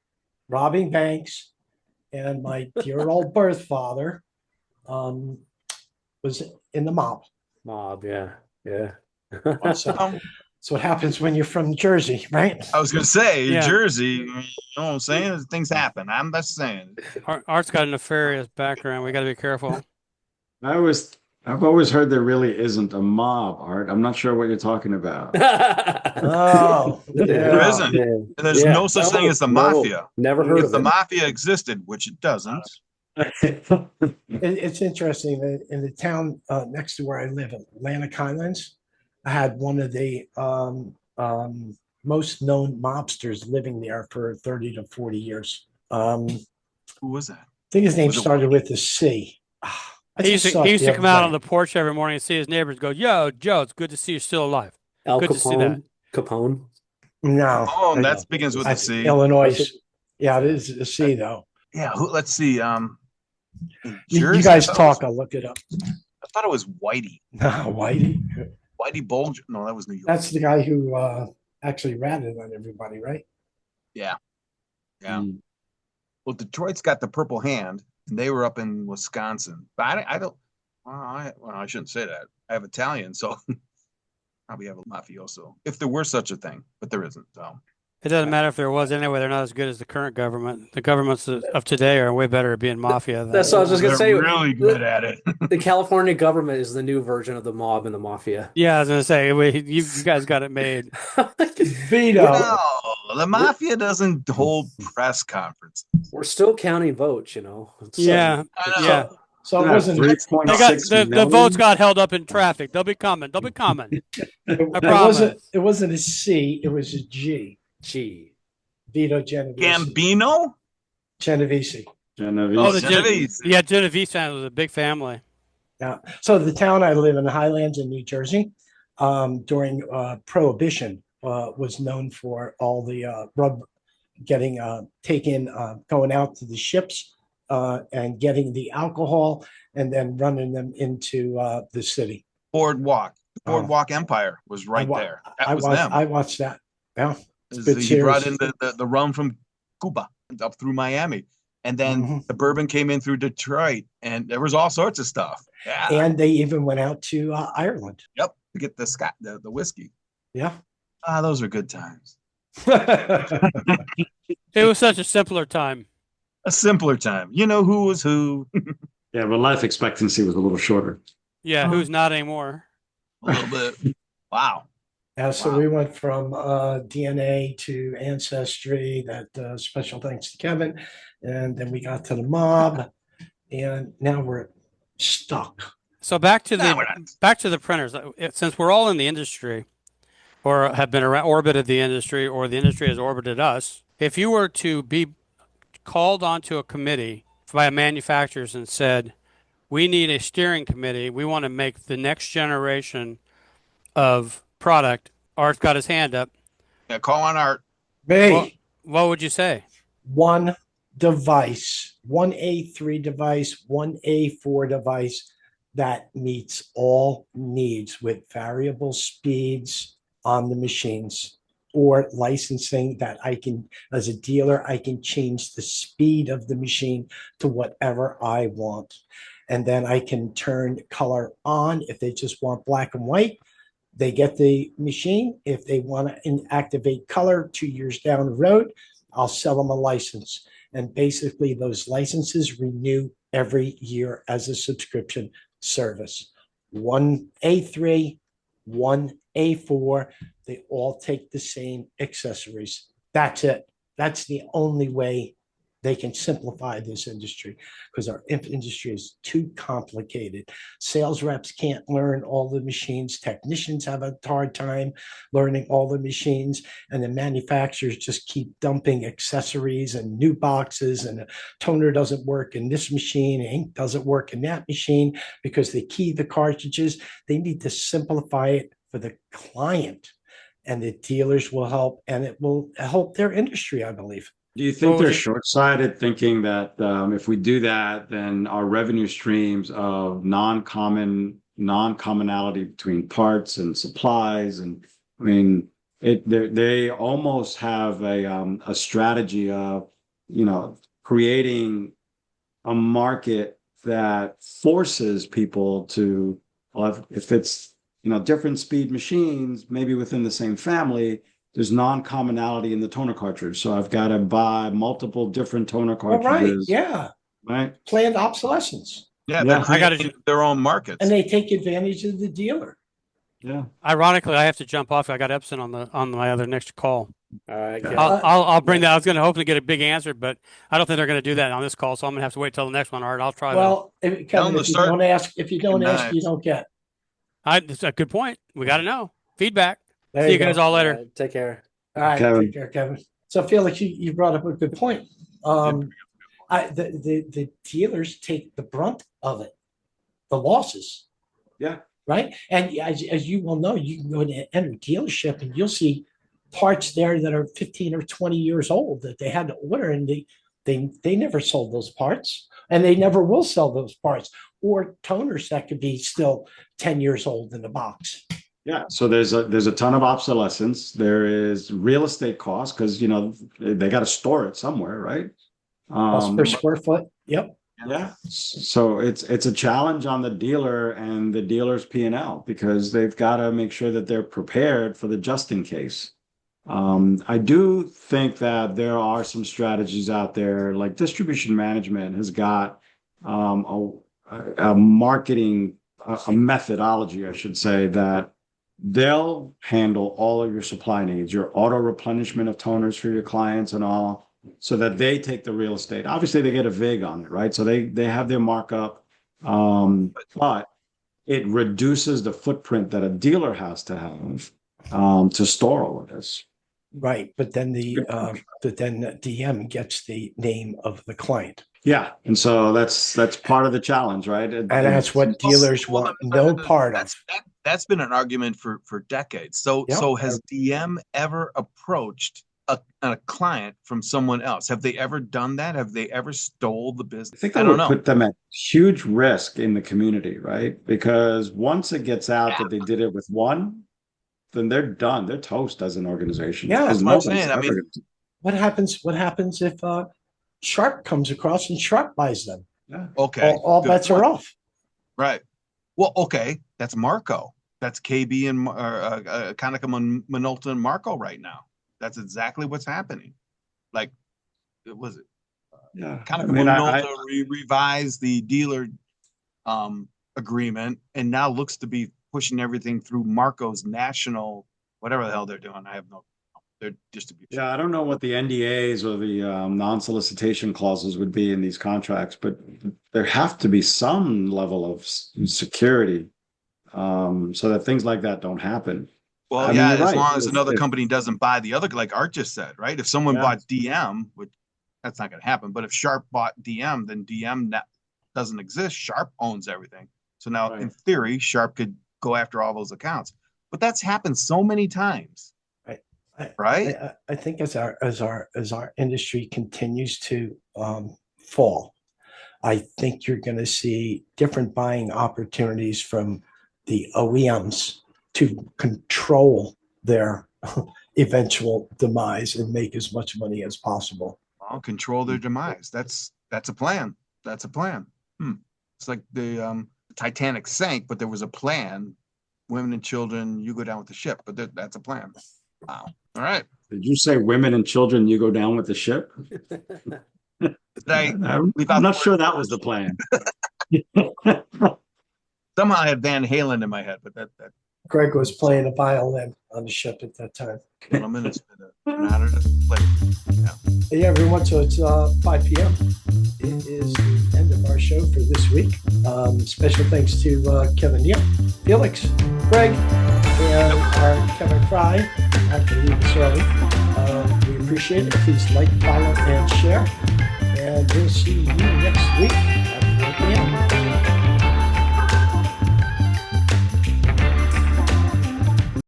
[SPEAKER 2] robbing banks, and my dear old birth father was in the mob.
[SPEAKER 4] Mob, yeah.
[SPEAKER 2] So that's what happens when you're from Jersey, right?
[SPEAKER 1] I was gonna say
[SPEAKER 3] Yeah.
[SPEAKER 1] Jersey. You know what I'm saying? Things happen. I'm just saying.
[SPEAKER 3] Art's got a nefarious background. We got to be careful.
[SPEAKER 5] I've always heard there really isn't a mob, Art. I'm not sure what you're talking about.
[SPEAKER 2] Oh,
[SPEAKER 1] There
[SPEAKER 2] yeah.
[SPEAKER 1] isn't. And there's
[SPEAKER 4] Yeah.
[SPEAKER 1] no such thing as the mafia.
[SPEAKER 4] Never heard
[SPEAKER 1] If
[SPEAKER 4] of
[SPEAKER 1] the
[SPEAKER 4] it.
[SPEAKER 1] mafia existed, which it doesn't,
[SPEAKER 2] It's interesting that in the town next to where I live, Atlantic Highlands, I had one of the most known mobsters living there for 30 to 40 years. I
[SPEAKER 1] who was that?
[SPEAKER 2] think his name
[SPEAKER 1] Was it
[SPEAKER 2] started with a C. I
[SPEAKER 3] He
[SPEAKER 2] just
[SPEAKER 3] used
[SPEAKER 2] saw
[SPEAKER 3] to,
[SPEAKER 2] it
[SPEAKER 3] he used
[SPEAKER 2] the
[SPEAKER 3] to come
[SPEAKER 2] other
[SPEAKER 3] out
[SPEAKER 2] day.
[SPEAKER 3] on the porch every morning and see his neighbors go, "Yo, Joe, it's good to see you're still alive."
[SPEAKER 4] Al
[SPEAKER 3] Good to see that.
[SPEAKER 4] Capone.
[SPEAKER 2] No.
[SPEAKER 1] Oh, and that begins with a
[SPEAKER 2] That's
[SPEAKER 1] C.
[SPEAKER 2] Illinois. Yeah, it is a C though.
[SPEAKER 1] Yeah. Let's see. In
[SPEAKER 2] You
[SPEAKER 1] Jersey,
[SPEAKER 2] guys
[SPEAKER 1] I thought
[SPEAKER 2] talk, I'll look it up.
[SPEAKER 1] I thought it was Whitey.
[SPEAKER 2] Whitey.
[SPEAKER 1] Whitey Bulger. No, that was New York.
[SPEAKER 2] That's the guy who actually ratted on everybody, right?
[SPEAKER 1] Yeah.
[SPEAKER 5] Mm.
[SPEAKER 1] Well, Detroit's got the Purple Hand, and they were up in Wisconsin. But I don't. Well, I shouldn't say that. I have Italian, so probably have a mafioso if there were such a thing, but there isn't. So
[SPEAKER 3] It doesn't matter if there was anyway. They're not as good as the current government. The governments of today are way better at being mafia than.
[SPEAKER 4] That's what I was just gonna
[SPEAKER 1] they're
[SPEAKER 4] say.
[SPEAKER 1] really good at it.
[SPEAKER 4] The California government is the new version of the mob and the mafia.
[SPEAKER 3] Yeah, I was gonna say you guys got it made.
[SPEAKER 2] Veto.
[SPEAKER 1] No, the mafia doesn't hold press conferences.
[SPEAKER 4] We're still counting votes, you know. It's,
[SPEAKER 3] Yeah,
[SPEAKER 1] I know.
[SPEAKER 3] yeah.
[SPEAKER 2] So it wasn't,
[SPEAKER 3] They got
[SPEAKER 5] 3.6
[SPEAKER 3] the
[SPEAKER 5] million.
[SPEAKER 3] votes got held up in traffic. They'll be coming. They'll be coming.
[SPEAKER 2] it
[SPEAKER 3] promise.
[SPEAKER 2] wasn't a C, it was a G.
[SPEAKER 4] gee.
[SPEAKER 2] Vito Genovese.
[SPEAKER 1] Gambino?
[SPEAKER 2] Genovese.
[SPEAKER 5] Genovese.
[SPEAKER 3] Oh, the
[SPEAKER 1] Genovese.
[SPEAKER 3] Yeah, Genovese family was a big family.
[SPEAKER 2] Yeah. So the town I live in, Highlands in New Jersey, during Prohibition, was known for all the rub getting taken, going out to the ships and getting the alcohol and then running them into the city.
[SPEAKER 1] Boardwalk. The Boardwalk Empire was right there. That was them.
[SPEAKER 2] I watched that. Yeah. good
[SPEAKER 1] He brought
[SPEAKER 2] series.
[SPEAKER 1] in the rum from Cuba up through Miami. And then
[SPEAKER 2] Mhm.
[SPEAKER 1] the bourbon came in through Detroit, and there was all sorts of stuff. Yeah.
[SPEAKER 2] And they even went out to Ireland.
[SPEAKER 1] Yep. To get the whiskey.
[SPEAKER 2] Yeah.
[SPEAKER 1] Those are good times.
[SPEAKER 3] It was such a simpler time.
[SPEAKER 1] A simpler time. You know who was who.
[SPEAKER 5] Yeah, but life expectancy was a little shorter.
[SPEAKER 3] Yeah,
[SPEAKER 2] Uh-huh.
[SPEAKER 3] who's not anymore?
[SPEAKER 1] A little bit. Wow.
[SPEAKER 2] Yeah, so
[SPEAKER 1] Wow.
[SPEAKER 2] we went from DNA to Ancestry, that special thanks to Kevin. And then we got to the mob, and now we're stuck.
[SPEAKER 3] So back to
[SPEAKER 1] No, we're not.
[SPEAKER 3] the printers. Since we're all in the industry, or have been around, orbited the industry, or the industry has orbited us. If you were to be called onto a committee by manufacturers and said, "We need a steering committee. We want to make the next generation of product." Art's got his hand up.
[SPEAKER 1] Yeah, call on Art.
[SPEAKER 2] Me,
[SPEAKER 3] Well- What would you say?
[SPEAKER 2] one device, one A3 device, one A4 device that meets all needs with variable speeds on the machines, or licensing that I can, as a dealer, I can change the speed of the machine to whatever I want. And then I can turn color on if they just want black and white. They get the machine. If they want to activate color 2 years down the road, I'll sell them a license. And basically, those licenses renew every year as a subscription service. One A3, one A4, they all take the same accessories. That's it. That's the only way they can simplify this industry, because our industry is too complicated. Sales reps can't learn all the machines. Technicians have a hard time learning all the machines, and the manufacturers just keep dumping accessories and new boxes, and the toner doesn't work in this machine, ink doesn't work in that machine, because they key the cartridges. They need to simplify it for the client, and the dealers will help, and it will help their industry, I believe.
[SPEAKER 5] Do you think
[SPEAKER 3] What was
[SPEAKER 5] they're
[SPEAKER 3] it?
[SPEAKER 5] short-sighted, thinking that if we do that, then our revenue streams of non-commonality between parts and supplies, and I mean, they almost have a strategy of, creating a market that forces people to, well, if it's different speed machines, maybe within the same family, there's non-commonality in the toner cartridge. So I've got to buy multiple different toner
[SPEAKER 2] All right,
[SPEAKER 5] cartridges.
[SPEAKER 2] yeah,
[SPEAKER 5] Right.
[SPEAKER 2] planned obsolescence,
[SPEAKER 1] Yeah,
[SPEAKER 5] Yeah.
[SPEAKER 1] they're
[SPEAKER 3] I gotta
[SPEAKER 1] creating their own markets.
[SPEAKER 2] and they take advantage of the dealer.
[SPEAKER 5] Yeah.
[SPEAKER 3] Ironically, I have to jump off. I got Epson on my other next call.
[SPEAKER 4] All right.
[SPEAKER 5] Yeah.
[SPEAKER 4] good.
[SPEAKER 3] I'll bring that. I was going to hopefully get a big answer, but I don't think they're going to do that on this call. So I'm going to have to wait till the next one. Art, I'll try that.
[SPEAKER 2] Well,
[SPEAKER 1] Tell
[SPEAKER 2] Kevin,
[SPEAKER 1] them to
[SPEAKER 2] if you
[SPEAKER 1] start
[SPEAKER 2] don't ask, you don't
[SPEAKER 1] knives.
[SPEAKER 2] get.
[SPEAKER 3] That's a good point. We got to know feedback.
[SPEAKER 2] There
[SPEAKER 3] See you
[SPEAKER 2] go.
[SPEAKER 3] guys all
[SPEAKER 4] All
[SPEAKER 3] later.
[SPEAKER 4] right, take care.
[SPEAKER 2] All right,
[SPEAKER 5] Kevin.
[SPEAKER 2] take care, Kevin. So Felix, you brought up a good point. The dealers take the brunt of it, the losses.
[SPEAKER 5] Yeah.
[SPEAKER 2] Right. And as you well know, you can go to enter a dealership and you'll see parts there that are 15 or 20 years old that they had to order, and they never sold those parts, and they never will sell those parts, or toners that could be still 10 years old in the box.
[SPEAKER 5] Yeah. So there's a ton of obsolescence. There is real estate costs because they got to store it somewhere, right?
[SPEAKER 2] Cost per square foot. Yep.
[SPEAKER 5] Yeah, so it's a challenge on the dealer and the dealer's P&L because they've got to make sure that they're prepared for the just in case. I do think that there are some strategies out there, like distribution management has got a marketing a methodology, I should say, that they'll handle all of your supply needs, your auto replenishment of toners for your clients and all, so that they take the real estate. Obviously, they get a VIG on it, right? So they have their markup, but it reduces the footprint that a dealer has to have to store all of this.
[SPEAKER 2] Right, but then the DM gets the name of the client,
[SPEAKER 5] Yeah, and so that's part of the challenge, right?
[SPEAKER 2] and that's what dealers want no part of.
[SPEAKER 1] That's been an argument for decades. So
[SPEAKER 2] Yep.
[SPEAKER 1] so has DM ever approached a client from someone else? Have they ever done that? Have they ever stole the business?
[SPEAKER 5] I think
[SPEAKER 1] I
[SPEAKER 5] that
[SPEAKER 1] don't
[SPEAKER 5] would
[SPEAKER 1] know.
[SPEAKER 5] put them at huge risk in the community, right? Because once it gets out that they did it with one, then they're done. They're toast as an organization.
[SPEAKER 2] Yeah,
[SPEAKER 5] Because
[SPEAKER 1] that's what I'm
[SPEAKER 5] nobody's
[SPEAKER 1] saying. I
[SPEAKER 5] ever
[SPEAKER 1] mean-
[SPEAKER 5] gonna-
[SPEAKER 2] What happens if Sharp comes across and Sharp buys them?
[SPEAKER 5] yeah.
[SPEAKER 1] Okay,
[SPEAKER 2] All
[SPEAKER 1] good
[SPEAKER 2] bets
[SPEAKER 1] point.
[SPEAKER 2] are off.
[SPEAKER 1] Right. Well, okay, that's Marco. That's KB and Konica Minolta and Marco right now. That's exactly what's happening. Like, it was it.
[SPEAKER 5] Yeah.
[SPEAKER 1] Konica
[SPEAKER 5] I mean,
[SPEAKER 1] Minolta revised the dealer agreement and now looks to be pushing everything through Marco's national, whatever the hell they're doing. I have no, their distribution.
[SPEAKER 5] Yeah, I don't know what the NDAs or the non-solicitation clauses would be in these contracts, but there have to be some level of security so that things like that don't happen.
[SPEAKER 1] Well,
[SPEAKER 5] I mean,
[SPEAKER 1] yeah,
[SPEAKER 5] you're
[SPEAKER 1] as
[SPEAKER 5] right.
[SPEAKER 1] long as
[SPEAKER 5] It's-
[SPEAKER 1] another
[SPEAKER 5] it's-
[SPEAKER 1] company doesn't buy the other, like Art just said, right? If someone
[SPEAKER 5] Yeah.
[SPEAKER 1] bought DM, which that's not going to happen, but if Sharp bought DM, then DM doesn't exist. Sharp owns everything. So now, in
[SPEAKER 5] Right.
[SPEAKER 1] theory, Sharp could go after all those accounts. But that's happened so many times, right?
[SPEAKER 2] I think as our industry continues to fall, I think you're going to see different buying opportunities from the OEMs to control their eventual demise and make as much money as possible.
[SPEAKER 1] Well, control their demise. That's a plan. That's a plan. It's like the Titanic sank, but there was a plan. Women and children, you go down with the ship, but that's a plan. Wow. All right.
[SPEAKER 5] Did you say women and children, you go down with the ship?
[SPEAKER 1] Did I leave out
[SPEAKER 5] I'm
[SPEAKER 1] the
[SPEAKER 5] not sure
[SPEAKER 1] word
[SPEAKER 5] that was the plan.
[SPEAKER 1] Somehow I had Van Halen in my head, but that
[SPEAKER 2] Greg was playing a violin on the ship at that time.
[SPEAKER 1] gentleman has been an honor to play.
[SPEAKER 2] Hey everyone, so it's 5 p.m. It is the end of our show for this week. Special thanks to Kevin Neal, Felix, Greg, and our Kevin Fry. I have to leave us early. We appreciate it. Please like, follow, and share. And we'll see you next week at 4 p.m.